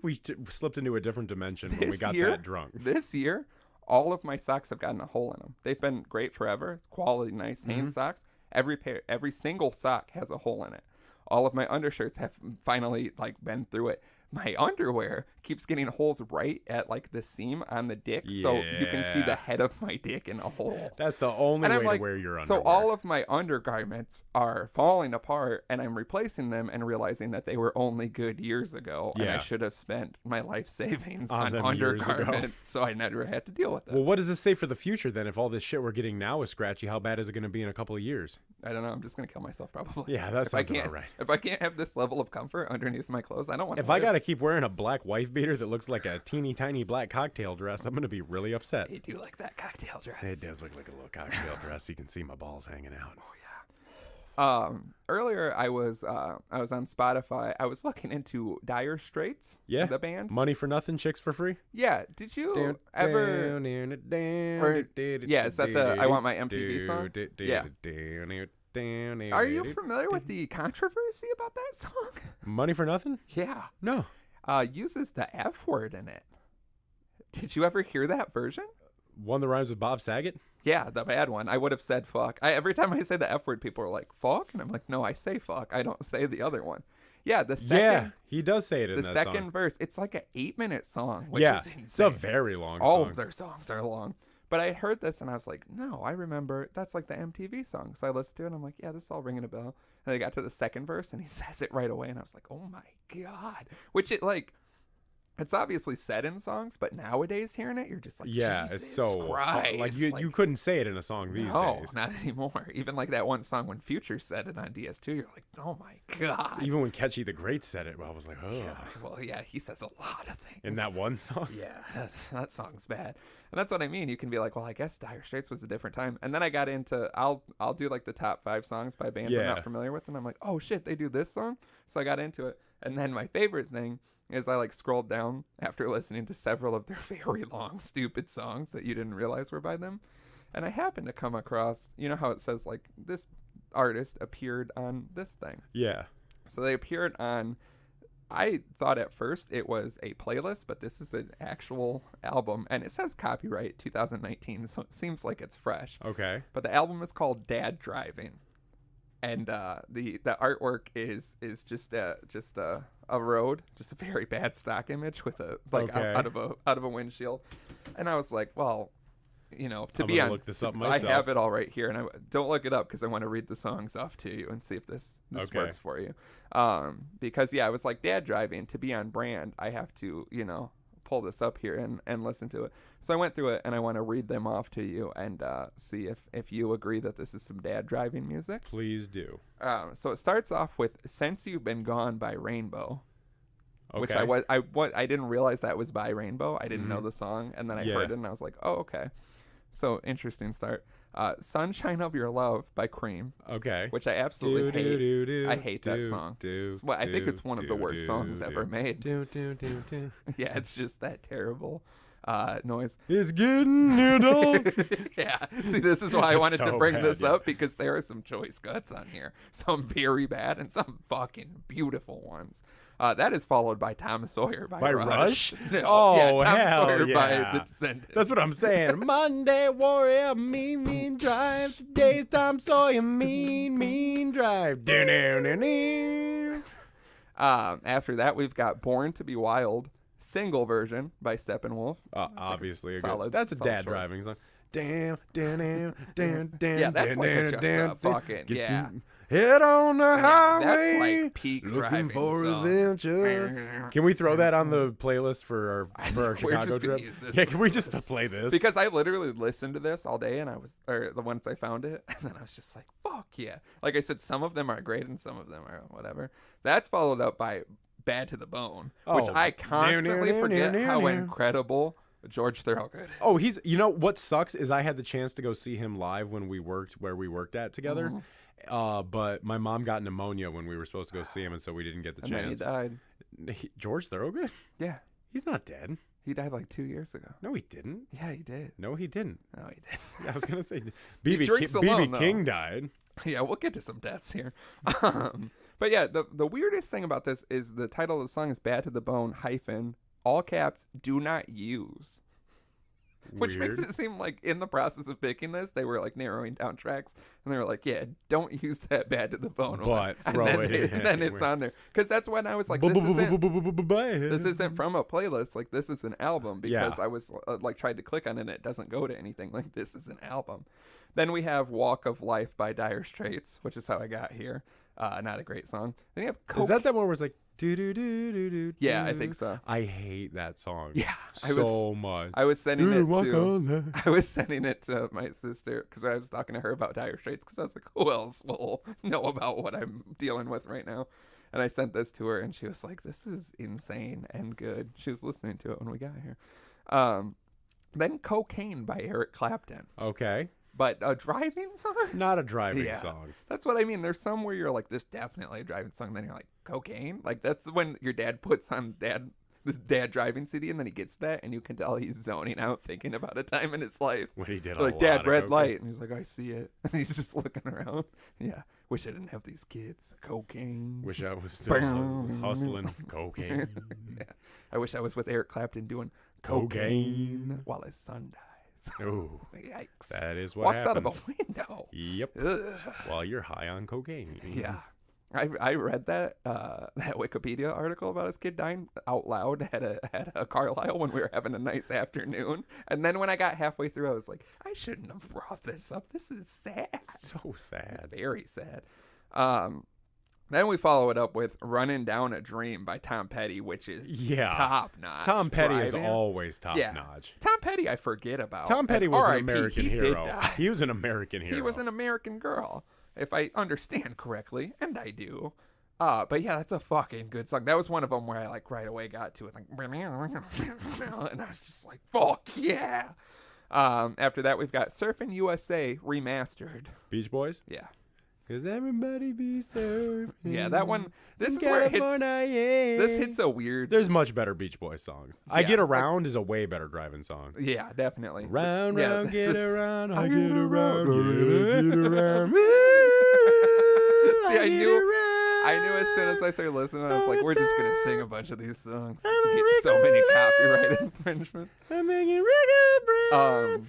we slipped into a different dimension when we got that drunk. This year, all of my socks have gotten a hole in them. They've been great forever. Quality, nice Hanes socks. Every single sock has a hole in it. All of my undershirts have finally been through it. My underwear keeps getting holes right at the seam on the dick, so you can see the Yeah. head of my dick in a hole. That's the only And way I'm like, to wear your underwear. so all of my undergarments are falling apart, and I'm replacing them and realizing that they were only good years ago, and I Yeah. should have spent my life savings on them years ago. undergarments, so I never had to deal with this. Well, what does this say for the future then? If all this shit we're getting now is scratchy, how bad is it going to be in a couple of years? I don't know. I'm just gonna kill myself probably. Yeah, that If I sounds can't, about right. If I can't have this level of comfort underneath my clothes, I don't want. If I got to keep wearing a black wife beater that looks like a teeny tiny black cocktail dress, I'm going to be really upset. I do like that cocktail dress. It does look like a little cocktail dress. You can see my balls hanging out. Earlier I was on Spotify. I was looking into Dire Straits, Yeah. the band. Money for nothing, chicks for free? Yeah, did you ever? Yeah, is that the I Want My MTV song? Yeah. Are you familiar with the controversy about that song? Money for nothing? Yeah, No. uses the F word in it. Did you ever hear that version? One that rhymes with Bob Saget? Yeah, the bad one. I would have said fuck. Every time I say the F word, people are like, fuck? And I'm like, no, I say fuck. I don't say the other one. Yeah, the second, Yeah, he does say it in the that second song. verse, it's like an 8-minute song, which Yeah, is insane. it's a very long All song. of their songs are long. But I heard this and I was like, no, I remember that's like the MTV song. So I listened to it and I'm like, yeah, this is all ringing a bell. And they got to the second verse and he says it right away. And I was like, oh my God. Which it's obviously said in songs, but nowadays hearing it, you're just like, Yeah, Jesus it's so Christ. like you couldn't say it in a song these no, days. not anymore. Even like that one song when Future said it on DS2, you're like, oh my God. Even when Catchy the Great said it, I was like, oh. Yeah, well, yeah, he says a lot of things. In that one song? Yeah, that song's bad. And that's what I mean. You can be like, well, I guess Dire Straits was a different time. And then I got into, I'll do like the top 5 songs by bands I'm Yeah. not familiar with. And I'm like, oh shit, they do this song? So I got into it. And then my favorite thing is I scrolled down after listening to several of their very long, stupid songs that you didn't realize were by them. And I happened to come across, you know how it says this artist appeared on this thing. Yeah. So they appeared on, I thought at first it was a playlist, but this is an actual album. And it says copyright 2019, so it seems like it's fresh. Okay. But the album is called Dad Driving. And the artwork is just a road, just a very bad stock image with a Okay. out of a windshield. And I was like, well, to I'm be gonna on, look this up I myself. have it all right here, and I don't look it up because I want to read the songs off to you and see if this Okay. works for you. Because I was like, Dad Driving, to be on brand, I have to pull this up here and listen to it. So I went through it and I want to read them off to you and see if you agree that this is some dad driving music. Please do. So it starts off with "Since You've Been Gone" by Rainbow, Okay. which I didn't realize that was by Rainbow. I didn't know the song, and then I Yeah. heard it and I was like, oh, okay. So interesting start. "Sunshine of Your Love" by Cream, Okay. which I absolutely hate. I hate that song. I think it's one of the worst songs ever made. Yeah, it's just that terrible. noise. It's getting near dawn. Yeah. See, this is why I It's wanted to so bring bad, this yeah. up, because there are some choice cuts on here. Some very bad and some fucking beautiful ones. That is followed by Tom Sawyer by Rush? No, Oh, yeah, Tom hell Sawyer by yeah. The Descendants. That's what I'm saying. Monday warrior, mean drive. Today's Tom Sawyer, mean drive. After that, we've got Born to Be Wild, single version by Steppenwolf. Obviously, a solid- good, that's a solid dad choice. driving song. Damn. Yeah, that's like just a fucking, yeah. Head on the highway. That's like peak looking driving for song. adventure. Can we throw that on the playlist for our We're Chicago just gonna trip? use this Yeah, for can we just this. play this? Because I literally listened to this all day, and or the once I found it, and then I was just like, fuck yeah. Like I said, some of them are great and some of them are whatever. That's followed up by Bad to the Bone, which Oh. I constantly forget how incredible George Thorogood is. Oh, you know what sucks is I had the chance to go see him live when we worked where we worked at together. But my mom got pneumonia when we were supposed to go see him, and so we didn't get the And then he chance. died. George Thorogood? Yeah. He's not dead. He died like 2 years ago. No, he didn't. Yeah, he did. No, he didn't. No, he did. I was gonna say He BB drinks alone, though. King died. Yeah, we'll get to some deaths here. But yeah, the weirdest thing about this is the title of the song is Bad to the Bone hyphen all caps do not use. Which makes Weird. it seem like in the process of picking this, they were like narrowing down tracks, and they were like, "Yeah, don't use that Bad to the Bone one." But throw and then, it in then it's anywhere. on there, because that's when I was like, "This isn't from a playlist. Like, this is an album." Because Yeah. I was like, tried to click on it, and it doesn't go to anything. Like, this is an album. Then we have "Walk of Life" by Dire Straits, which is how I got here. Not a great song. Then you have Is that that one where it's like do do do do do? Yeah, I think so. I hate that song. Yeah, so much. I was sending it Walk to. on that. I was sending it to my sister because I was talking to her about Dire Straits, because I was like, who else will know about what I'm dealing with right now? And I sent this to her, and she was like, this is insane and good. She was listening to it when we got here. Then Cocaine by Eric Clapton. Okay. But a driving song? Not a driving Yeah. song. That's what I mean. There's some where you're like, this definitely a driving song. Then you're like, cocaine? Like, that's when your dad puts on this dad driving CD, and then he gets that, and you can tell he's zoning out, thinking about a time in his life. When he did Like, a Dad, lot of red cocaine. light. And he's like, I see it. And he's just looking around. Yeah. Wish I didn't have these kids. Cocaine. Wish I was still hustling cocaine. Yeah. I wish I was with Eric Clapton doing Cocaine. cocaine while his son dies. Ooh, Yikes. that is what Walks happened. out of a window. Yep. Ugh. While you're high on cocaine. Yeah. I read that that Wikipedia article about his kid dying out loud at a Carlisle when we were having a nice afternoon. And then when I got halfway through, I was like, I shouldn't have brought this up. This is sad. So sad. It's very sad. Then we follow it up with Running Down a Dream by Tom Petty, which is top notch. Tom Petty is driving. always top Yeah. notch. Tom Petty I forget about. Tom Petty And was an RIP, American he did hero. die. He was an American hero. He was an American girl, if I understand correctly, and I do. But yeah, that's a fucking good song. That was one of them where I like right away got to it, like, and I was just like, fuck yeah. After that, we've got Surfing USA Remastered. Beach Boys? Yeah. Cause everybody be surfing. Yeah, that one. This in is where it hits. California, yeah. This hits a weird. There's much better Beach Boys songs. I Yeah, Get Around is a way better driving song. Yeah, definitely. Round, Yeah, round, this get is- around, I get around, get around. See, I knew as soon as I started listening, I was like, we're just gonna sing a bunch of these songs. Get so many copyright infringements. I'm making real bread.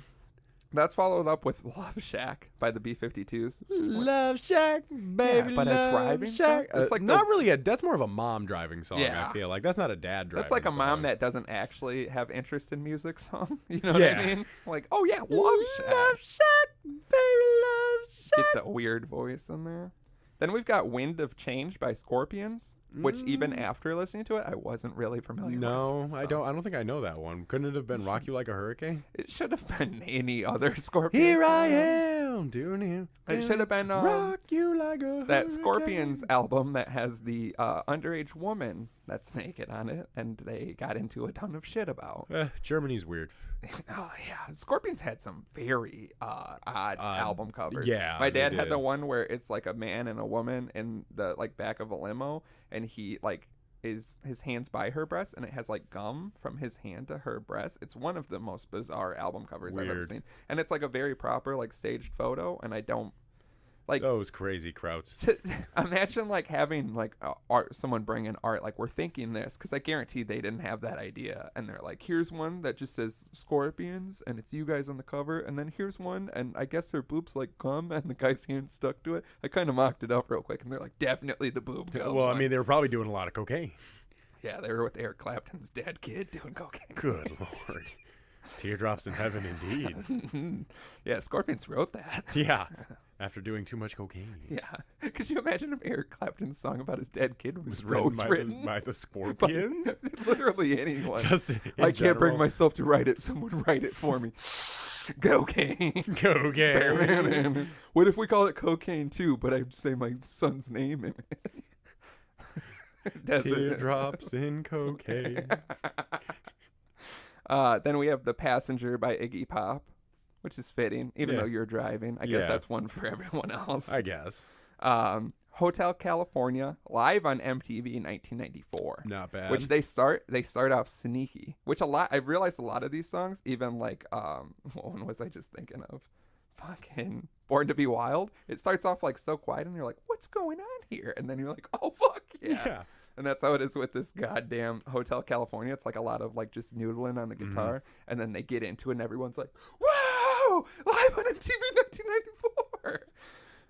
That's followed up with Love Shack by the B-52s. Love Shack, baby, but a love driving Shack. song? It's like not really that's more of a mom driving song, Yeah. I feel like. That's not a dad driving That's like a mom song. that doesn't actually have interest in music song. You know what I Yeah. mean? Like, oh yeah, Love Shack. Love Shack, baby, love Shack. Get the weird voice in there. Then we've got Wind of Change by Scorpions, which even after listening to it, I wasn't really familiar with. No, So I don't think I know that one. Couldn't it have been Rock You Like a Hurricane? It should have been any other Scorpions Here I song. am, doing it. It should have been Rock You Like a that Scorpions album that has the underage woman that's naked on it, and they got into a ton of shit about. Germany's weird. Oh yeah, Scorpions had some very odd album covers. yeah, my they dad had did. the one where it's like a man and a woman in the like back of a limo, and he like is his hands by her breast, and it has like gum from his hand to her breast. It's one of the most bizarre album covers I've ever Weird. seen, and it's like a very proper like staged photo, and I don't like Those crazy krauts. to imagine like having like art, someone bring in art like we're thinking this, because I guarantee they didn't have that idea, and they're like, here's one that just says scorpions and it's you guys on the cover, and then here's one and I guess her boobs like gum and the guy's hand stuck to it. I kind of mocked it up real quick, and they're like, definitely the boob gum. Well, I one. mean, they were probably doing a lot of cocaine. Yeah, they were with Eric Clapton's dead kid doing cocaine. Good Lord. Teardrops in heaven, indeed. Yeah, Scorpions wrote that. Yeah. After doing too much cocaine. Yeah. Could you imagine if Eric Clapton's song about his dead kid was Written written? by the Scorpions? Literally anyone. Just in I can't bring general. myself to write it. Someone write it for me. Cocaine. Cocaine. What if we call it cocaine too, but I say my son's name in it? Does it? Teardrops in cocaine. Then we have The Passenger by Iggy Pop, which is fitting, even Yeah. though you're driving. I guess Yeah. that's one for everyone else. I guess. Hotel California, live on MTV in 1994. Not bad. Which they start off sneaky. Which I've realized a lot of these songs, even like what one was I just thinking of? Fucking Born to Be Wild. It starts off like so quiet, and you're like, what's going on here? And then you're like, oh fuck yeah. Yeah. And that's how it is with this goddamn Hotel California. It's like a lot of like just noodling on the guitar, and then they get into it, and everyone's like, "Wow, live on MTV 1994."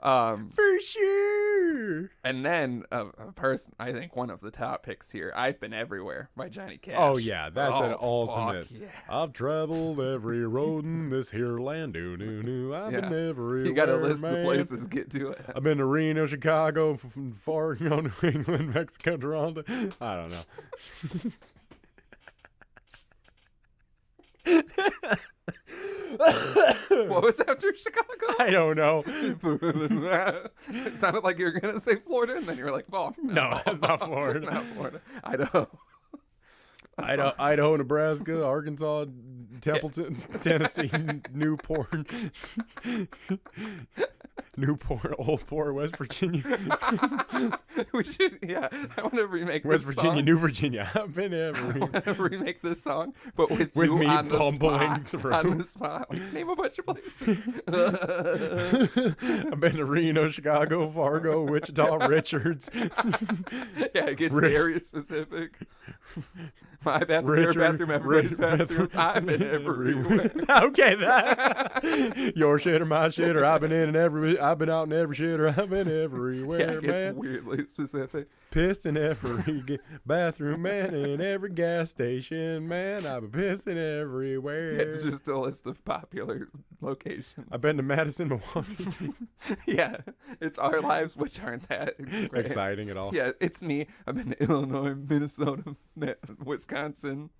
For sure. And then a person, I think one of the top picks here, "I've Been Everywhere" by Johnny Cash. Oh, yeah. That's an Oh, ultimate. fuck yeah. I've traveled every road in this here land. I've been everywhere. You gotta list man. the places, get to it. I've been to Reno, Chicago, far, New England, Mexico, Toronto. I don't know. What was after Chicago? I don't know. It sounded like you were gonna say Florida, and then you were like, "Oh No, that's not Florida. Not Florida. Idaho." Idaho, Nebraska, Arkansas, Templeton, Tennessee, Newport, Old Port, West Virginia. We should, yeah. I want to remake West this Virginia, song. New Virginia. I've been I everywhere. want to remake this song, but with you me on the bumbling spot. through. On the spot. Like, name a bunch of places. I've been to Reno, Chicago, Fargo, Wichita, Richards. Yeah, it gets Rich- very specific. My bathroom, your bathroom, everybody's bathroom. I've been everywhere. Okay, that. Your shit or my shit, or I've been out in every shit, or I've been everywhere, Yeah, it gets man. weirdly specific. Pissed in every bathroom, man, in every gas station, man. I've been pissing everywhere. It's just a list of popular locations. I've been to Madison, Milwaukee. Yeah, it's our lives, which aren't that great. Exciting at all. Yeah, it's me. I've been to Illinois, Minnesota, Wisconsin,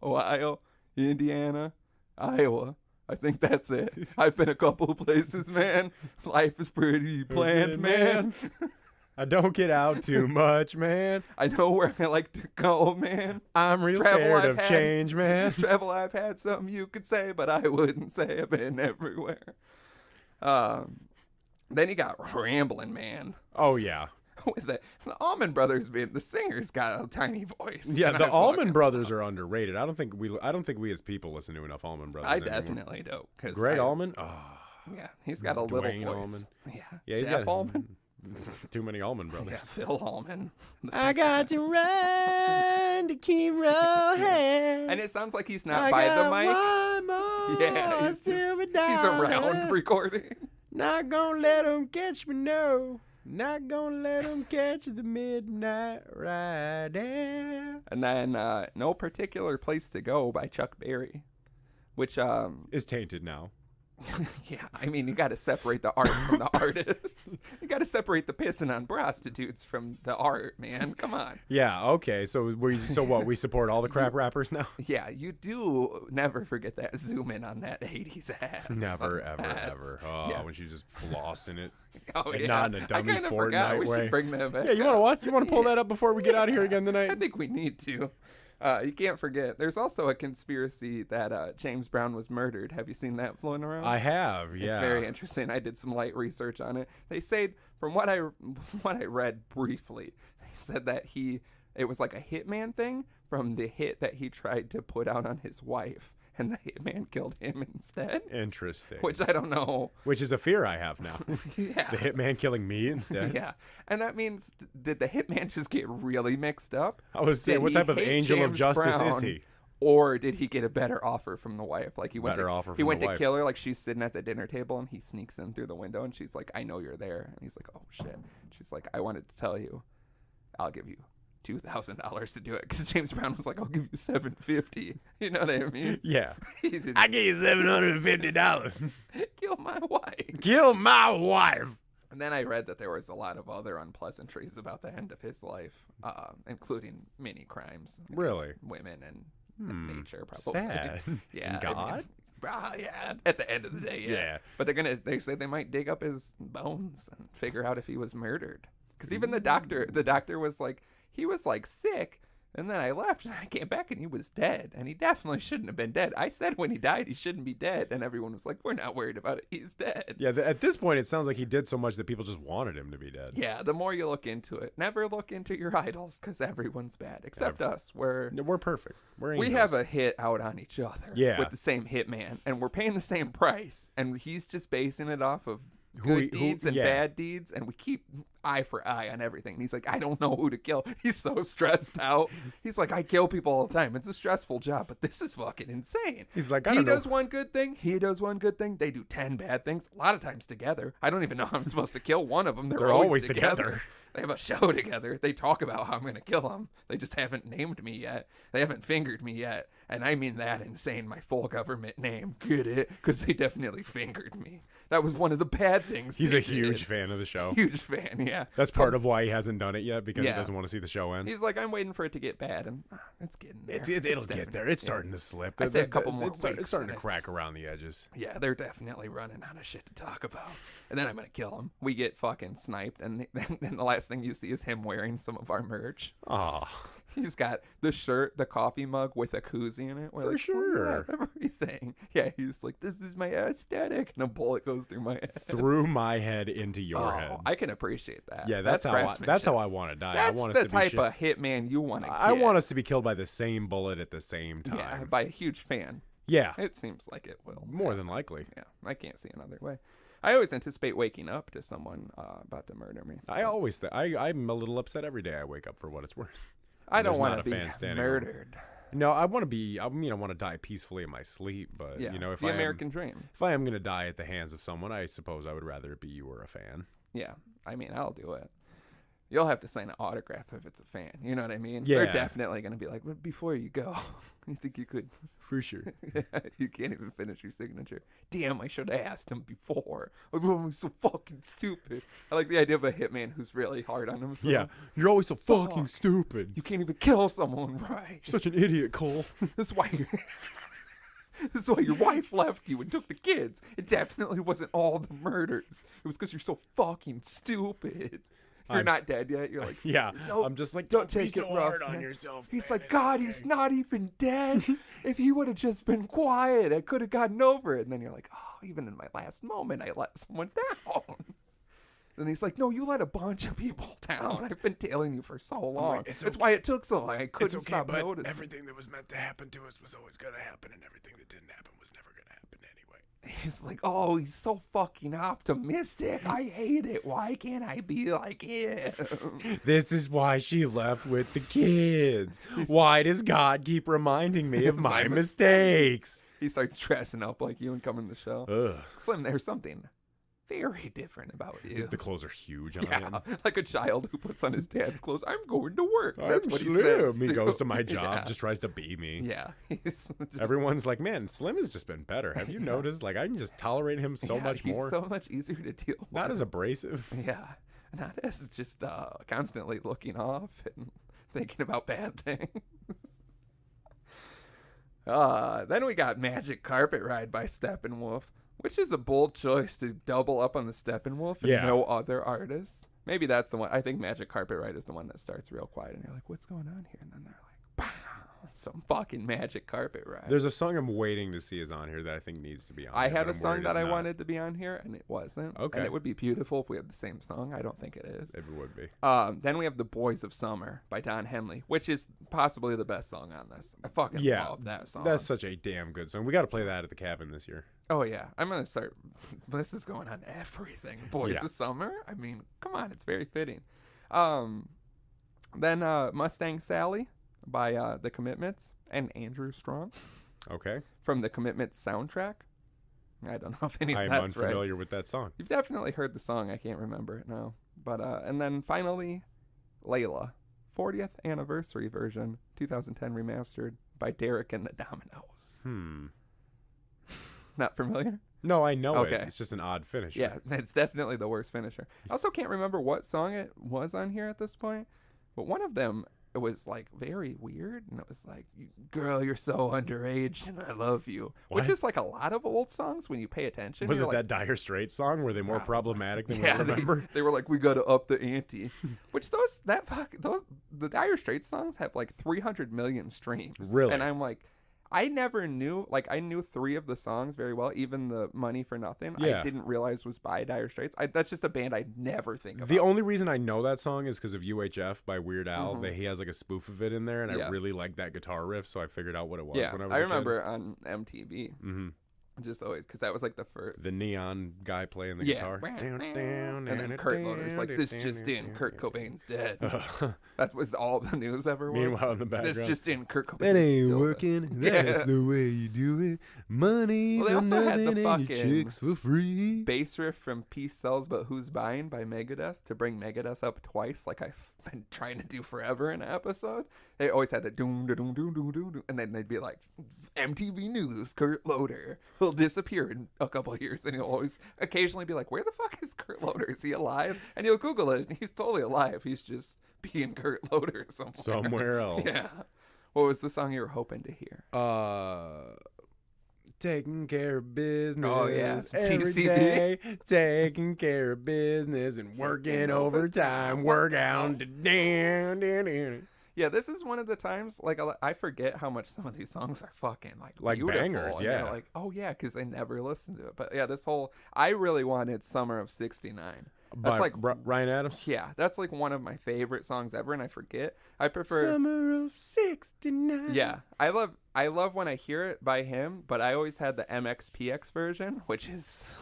Ohio, Indiana, Iowa. I think that's it. I've been a couple of places, man. Life is pretty bland, man. I don't get out too much, man. I know where I like to go, man. I'm real Travel scared I've of had. change, man. Travel I've had, something you could say, but I wouldn't say. I've been everywhere. Then you got Ramblin' Man. Oh, yeah. With the Allman Brothers band, the singer's got a tiny voice. Yeah, and the I Allman fucking Brothers love are underrated. I don't think we as people listen to enough Allman it. Brothers I anymore. definitely do. Cause Greg I- Allman? Oh, Yeah, he's got a little Dwayne voice. Allman. Yeah, yeah, he's Jeff got Allman. Too many Allman Brothers. Yeah, Phil Allman. I got to run to keep rolling. And it sounds like he's not by the mic. Yeah, he's around recording. Not gonna let 'em catch me, no. Not gonna let 'em catch the midnight rider. And then No Particular Place to Go by Chuck Berry, which Is tainted now. yeah, I mean, you got to separate the art from the artist. You got to separate the pissing on prostitutes from the art, man. Come on. Yeah, okay. So what? We support all the crap rappers now? Yeah, you do never forget that zoom in on that 80s ass. Never, on ever, that. ever. Oh, Yeah. when she's just flossing it. Oh, And yeah. not in a dummy I kind of forgot Fortnite we way. should bring that back. Yeah, you want to up. watch? You want to pull that up before we get out of here again I tonight? think we need to. You can't forget. There's also a conspiracy that James Brown was murdered. Have you seen that floating around? I have, yeah. It's very interesting. I did some light research on it. They say, from what I read briefly, they said that he It was like a hitman thing from the hit that he tried to put out on his wife, and the hitman killed him instead. Interesting. Which I don't know. Which is a fear I have now. Yeah. The hitman killing me instead. Yeah. And that means, did the hitman just get really mixed up? I was saying, Did what he type of hate angel of James justice is Brown, he? Or did he get a better offer from the wife? Like he went Better to, offer he from went the to wife. kill her, like she's sitting at the dinner table and he sneaks in through the window and she's like, I know you're there. And he's like, oh shit. She's like, I wanted to tell you, I'll give you $2,000 to do it, because James Brown was like, I'll give you $750. You know what I mean? Yeah. He didn't I give you $750. kill my wife. Kill my wife. And then I read that there was a lot of other unpleasantries about the end of his life, including many crimes against Really? women and nature, probably. Sad. Yeah. God? Yeah. At the end of the day, yeah. Yeah. But they say they might dig up his bones and figure out if he was murdered. Because even the doctor was like, he was like sick, and then I left and I came back and he was dead, and he definitely shouldn't have been dead. I said when he died he shouldn't be dead, and everyone was like, we're not worried about it, he's dead. Yeah, at this point it sounds like he did so much that people just wanted him to be dead. Yeah, the more you look into it, never look into your idols, because everyone's bad except us. We're perfect. We're We angels. have a hit out on each other, Yeah. with the same hitman, and we're paying the same price, and he's just basing it off of good deeds and yeah. bad deeds, and we keep eye for eye on everything. And he's like, I don't know who to kill. He's so stressed out. He's like, I kill people all the time. It's a stressful job, but this is fucking insane. He's like, I he don't know. does one good thing, he does one good thing, they do 10 bad things, a lot of times together. I don't even know how I'm supposed to kill one of them. They're always together. They have a show together. They talk about how I'm going to kill them. They just haven't named me yet. They haven't fingered me yet. And I mean that in saying my full government name. Get it? Because they definitely fingered me. That was one of the bad things. He's they a huge did. fan of the show. Huge fan, yeah. That's part of why he hasn't done it yet, because Yeah. he doesn't want to see the show end. He's like, I'm waiting for it to get bad. And it's getting there. It'll get there. It's starting to slip. I say a couple more It's weeks starting to and crack around the edges. Yeah, they're definitely running out of shit to talk about. And then I'm going to kill him. We get fucking sniped. And then the last thing you see is him wearing some of our merch. Oh, He's got the shirt, the coffee mug with a koozie in it. We're For like, sure. "Oh, yeah, everything. Yeah, he's like, this is my aesthetic. And a bullet goes through my head. through my head into your head. I can appreciate that. Yeah, that's how I want to die. That's I want the us to type be of hitman you want to get. I want us to be killed by the same bullet at the same time. Yeah, by a huge fan. Yeah, It seems like it will. more than likely. Yeah, I can't see another way. I always anticipate waking up to someone about to murder me. I'm a little upset every day I wake up, for what it's worth. I don't There's want not to a be fan standing murdered. No, I want to die peacefully in my sleep, but Yeah, if the I American dream. if I am going to die at the hands of someone, I suppose I would rather it be you or a fan. Yeah, I mean, I'll do it. You'll have to sign an autograph if it's a fan. You know what I mean? Yeah. They're definitely going to be like, but before you go, you think you could? For sure. You can't even finish your signature. Damn, I should have asked him before. I'm so fucking stupid. I like the idea of a hitman who's really hard on himself. Yeah, you're always so fucking Fuck. stupid. You can't even kill someone right. Such an idiot, Cole. This is why this is why your wife left you and took the kids. It definitely wasn't all the murders. It was because you're so fucking stupid. You're not dead yet. You're like, Yeah, Don't- I'm just like, don't be take so it rough, hard on man." yourself. He's man. like, God, he's not even dead. If he would have just been quiet, I could have gotten over it. And then you're like, oh, even in my last moment, I let someone down. Then he's like, no, you let a bunch of people down. I've been tailing you for so long. Right, it's That's okay. why it took so long. I It's couldn't okay, stop but noticing. everything that was meant to happen to us was always going to happen, and everything that didn't happen was never going to happen anyway. He's like, oh, he's so fucking optimistic. I hate it. Why can't I be like him? This is why she left with the kids. Why does God keep reminding me of my My mistakes? He starts dressing up like you and coming to the show. Ugh. Slim, there's something very different about you. The clothes are huge on Yeah, him. like a child who puts on his dad's clothes. I'm going to work. That's I'm what he Slim. says. He too. goes to my job, Yeah. just tries to be me. Yeah. He's just, Everyone's like, man, Slim has just been better. Have you noticed? Like, I can just tolerate him so yeah, much he's more. so much easier to deal with. Not as abrasive. Yeah. Not as just constantly looking off and thinking about bad things. Then we got Magic Carpet Ride by Steppenwolf, which is a bold choice to double up on the Steppenwolf and Yeah. no other artists. Maybe that's the one. I think Magic Carpet Ride is the one that starts real quiet and you're like, what's going on here? And then they're like, pow. some fucking magic carpet ride. There's a song I'm waiting to see is on here that I think needs to be on. I here, had but a I'm song worried that it's I not. wanted to be on here, and it wasn't. Okay. And it would be beautiful if we had the same song. I don't think it is. It would be. Then we have The Boys of Summer by Don Henley, which is possibly the best song on this. I fucking love that song. That's such a damn good song. We got to play that at the cabin this year. Oh, yeah. I'm going to start. This is going on everything. Boys of Summer? I mean, come on. It's very fitting. Then Mustang Sally by The Commitments and Andrew Strong. Okay. From the Commitments soundtrack. I don't know if any of I'm that's right. unfamiliar with that song. You've definitely heard the song. I can't remember it now. But and then finally, Layla, 40th anniversary version, 2010 remastered by Derek and the Dominoes. Not familiar? No, I know it. Okay. It's just an odd finish. Yeah, it's definitely the worst finisher. I also can't remember what song it was on here at this point, but one of them, it was like very weird, and it was like, "Girl, you're so underage, and I love you," which is like a lot of old songs when you pay attention. Was it like, that Dire Straits song? Were they more problematic than yeah, we remember? They were like, "We got to up the ante," which the Dire Straits songs have like 300 million streams. Really? And I'm like, I never knew, like, I knew 3 of the songs very well, even the Money for Nothing. Yeah. I didn't realize was by Dire Straits. That's just a band I never think about. The only reason I know that song is because of UHF by Weird Al. He has like a spoof of it in there, and I really like that guitar riff, so I figured out what it was when I was a kid. remember on MTV. Just always, because that was like the first. The neon guy playing the guitar. And then Kurt Loder's like, "This just in, Kurt Cobain's dead." That was all the news ever was. Meanwhile, in the background, "This just in, Kurt Cobain's That ain't still working. dead." That's the way you do it. Money Well, they for also had the nothing and your fucking chicks for free. bass riff from Peace Sells But Who's Buying by Megadeth to bring Megadeth up twice, like I've been trying to do forever in an episode. They always had the doom doom doom doom doom, and then they'd be like, "MTV News, Kurt Loder will disappear in a couple of years," and he'll always occasionally be like, "Where the fuck is Kurt Loder? Is he alive?" And you'll Google it, and he's totally alive. He's just being Kurt Loder somewhere else. Yeah. What was the song you were hoping to hear? Taking care of business. Oh, yeah. Every TCB. day. Taking care of business and working overtime. Work out. Yeah, this is one of the times, like, I forget how much some of these songs are fucking, like beautiful. Bangers, and yeah. you're like, oh, yeah, because I never listened to it. But, yeah, I really wanted Summer of 69. That's By like, Ryan Adams? yeah, that's like one of my favorite songs ever, and I forget. I prefer... Summer of 69. Yeah, I love when I hear it by him, but I always had the MXPX version, which is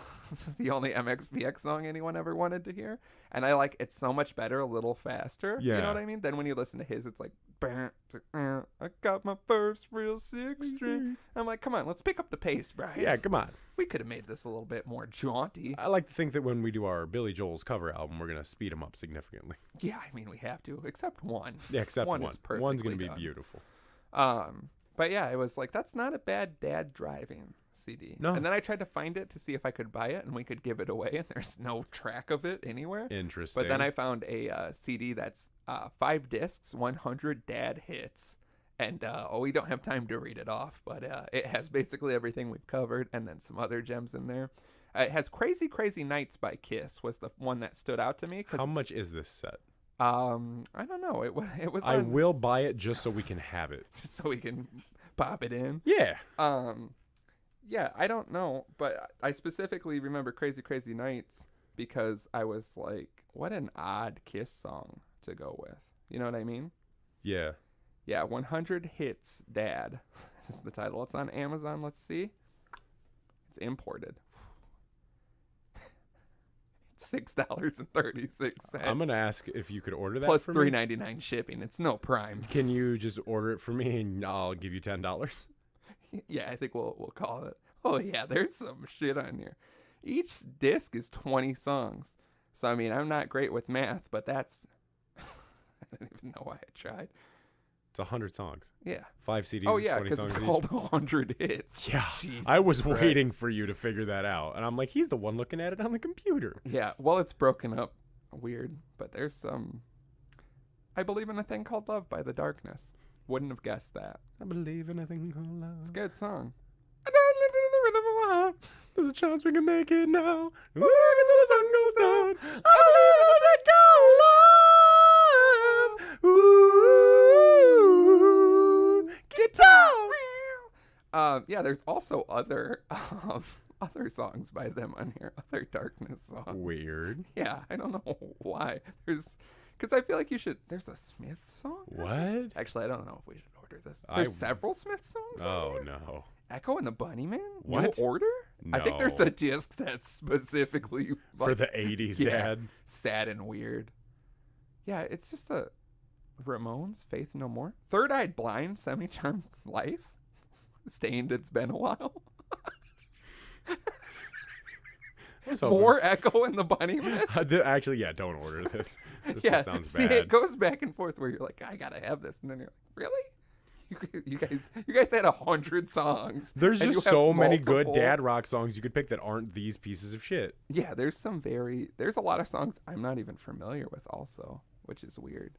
the only MXPX song anyone ever wanted to hear. And I like it's so much better, a little faster. Yeah. You know what I mean? Then when you listen to his, it's like, I got my first real 6-string. I'm like, come on, let's pick up the pace, Brian. Yeah, come on. We could have made this a little bit more jaunty. I like to think that when we do our Billy Joel's cover album, we're going to speed him up significantly. Yeah, I mean, we have to, except one. Yeah, except one. Is perfectly One's going to be done. beautiful. But yeah, it was like, that's not a bad dad driving CD. No. And then I tried to find it to see if I could buy it and we could give it away, and there's no track of it anywhere. Interesting. But then I found a CD that's 5 discs, 100 dad hits. And we don't have time to read it off, but it has basically everything we've covered and then some other gems in there. It has Crazy Crazy Nights by Kiss was the one that stood out to me. How much is this set? I don't know. It was. I will buy it just so we can have it. Just so we can pop it in. Yeah. Yeah, I don't know, but I specifically remember Crazy Crazy Nights because I was like, what an odd Kiss song to go with. You know what I mean? Yeah. Yeah, 100 Hits Dad is the title. It's on Amazon. Let's see. It's imported. $6.36. I'm going to ask if you could order that plus for me. $3.99 shipping. It's no Prime. Can you just order it for me and I'll give you $10? Yeah, I think we'll call it. Oh yeah, there's some shit on here. Each disc is 20 songs. So I mean, I'm not great with math, but that's I don't even know why I tried. It's 100 songs. Yeah. 5 CDs. Oh yeah, 20 because songs it's each. called 100 hits. Yeah. Jesus I was Christ. waiting for you to figure that out, and I'm like, he's the one looking at it on the computer. Yeah. Well, it's broken up weird, but there's some. I Believe in a Thing Called Love by The Darkness. Wouldn't have guessed that. I believe in a thing called love. It's a good song. I don't live in the rhythm of my heart. There's a chance we can make it now. We're gonna till the sun goes down. I believe in a thing called love. Ooh, Yeah, therethere's also other other songs by them on here, other Darkness songs. Weird. Yeah, I don't know why. Because I feel like there's a Smith song. What? Actually, I don't know if we should order this. There's several Smith songs. Oh, on here. no. Echo and the Bunnymen? What? You order? I think there's No. a disc that's specifically For the 80s, Dad. sad and weird. Yeah, it's just a Ramones, Faith No More, Third Eyed Blind, Semi-Charmed Life, Stained, It's Been a While. More Echo and the Bunnymen. Actually, yeah, don't order this. This Yeah, just sounds see, bad. it goes back and forth where you're like, I gotta have this, and then you're like, really? You guys had 100 songs. There's and just you have so many good multiple- dad rock songs you could pick that aren't these pieces of shit. Yeah, there's a lot of songs I'm not even familiar with also, which is weird.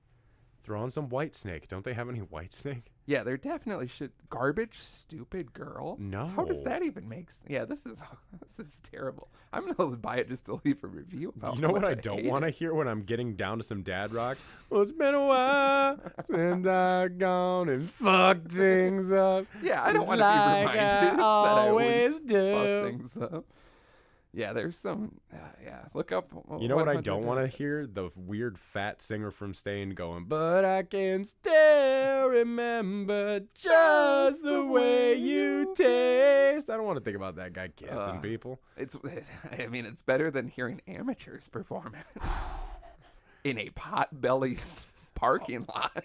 Throw on some Whitesnake. Don't they have any Whitesnake? Yeah, there definitely should. Garbage, Stupid Girl. No. How does that even make sense? Yeah, this is terrible. I'm gonna buy it just to leave a review about. You know what I I don't hate want to it. hear when I'm getting down to some dad rock? Well, it's been a while since I've gone and fucked things up. Yeah, I don't want like to be reminded that I always always do. fuck things up. Yeah, there's some. Yeah, look up. You know what I 100 don't want to minutes. hear? The weird fat singer from Stain going, but I can still remember just the way you taste. I don't want to think about that guy kissing people. I mean, it's better than hearing amateurs perform it in a Potbelly's parking lot.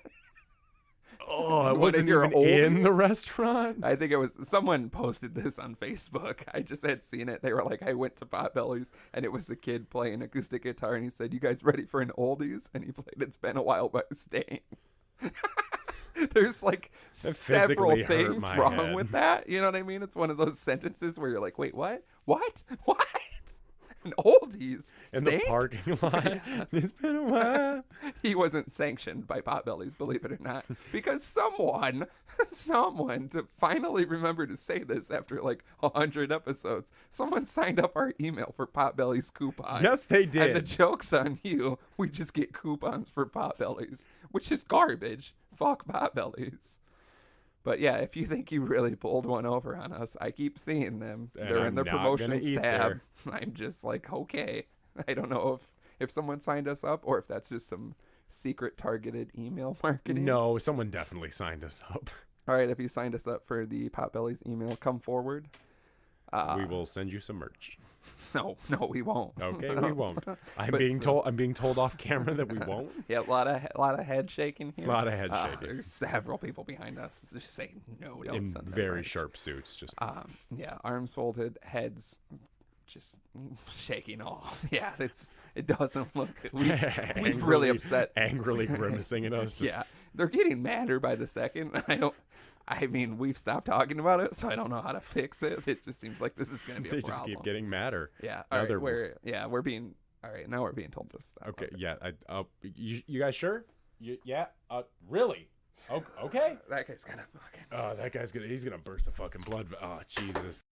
Oh, it One of wasn't your even in the oldies? restaurant. I think it was someone posted this on Facebook. I just had seen it. They were like, I went to Potbelly's and it was a kid playing acoustic guitar and he said, "You guys ready for an oldies?" And he played "It's Been a While" by Stain. There's like several physically hurt things my wrong head. with that. You know what I mean? It's one of those sentences where you're like, wait, what? What? What? An oldies? In the Stain? parking lot. It's been a while. He wasn't sanctioned by Potbelly's, believe it or not, because someone to finally remember to say this after like 100 episodes, someone signed up our email for Potbelly's coupons. Yes, they did. And the joke's on you. We just get coupons for Potbelly's, which is garbage. Fuck Potbelly's. But yeah, if you think you really pulled one over on us, I keep seeing them. And They're I'm in the not gonna promotions eat tab. I'm just like, okay. I don't know if someone signed us up or if that's just some secret targeted email marketing. No, someone definitely signed us up. All right, if you signed us up for the Potbelly's email, come forward. We will send you some merch. No, we won't. Okay, we won't. I'm But being told off camera that we won't. Yeah, a lot of head shaking here. A lot of head shaking. There's several people behind us just saying no. Don't In send them very merch. sharp suits. Just Yeah, arms folded, heads just shaking off. Yeah, it doesn't look. We've really upset. Angrily grimacing at us. Just, Yeah, they're getting madder by the second. I mean, we've stopped talking about it, so I don't know how to fix it. It just seems like this is going to be they a just problem. keep getting madder. Yeah. Now All right. they're- We're being. All right. Now we're being told to stop. Okay, yeah. You guys sure? Yeah. Really? Okay. That guy's kind of fucking. That guy's he's gonna burst a fucking blood. Oh, Jesus.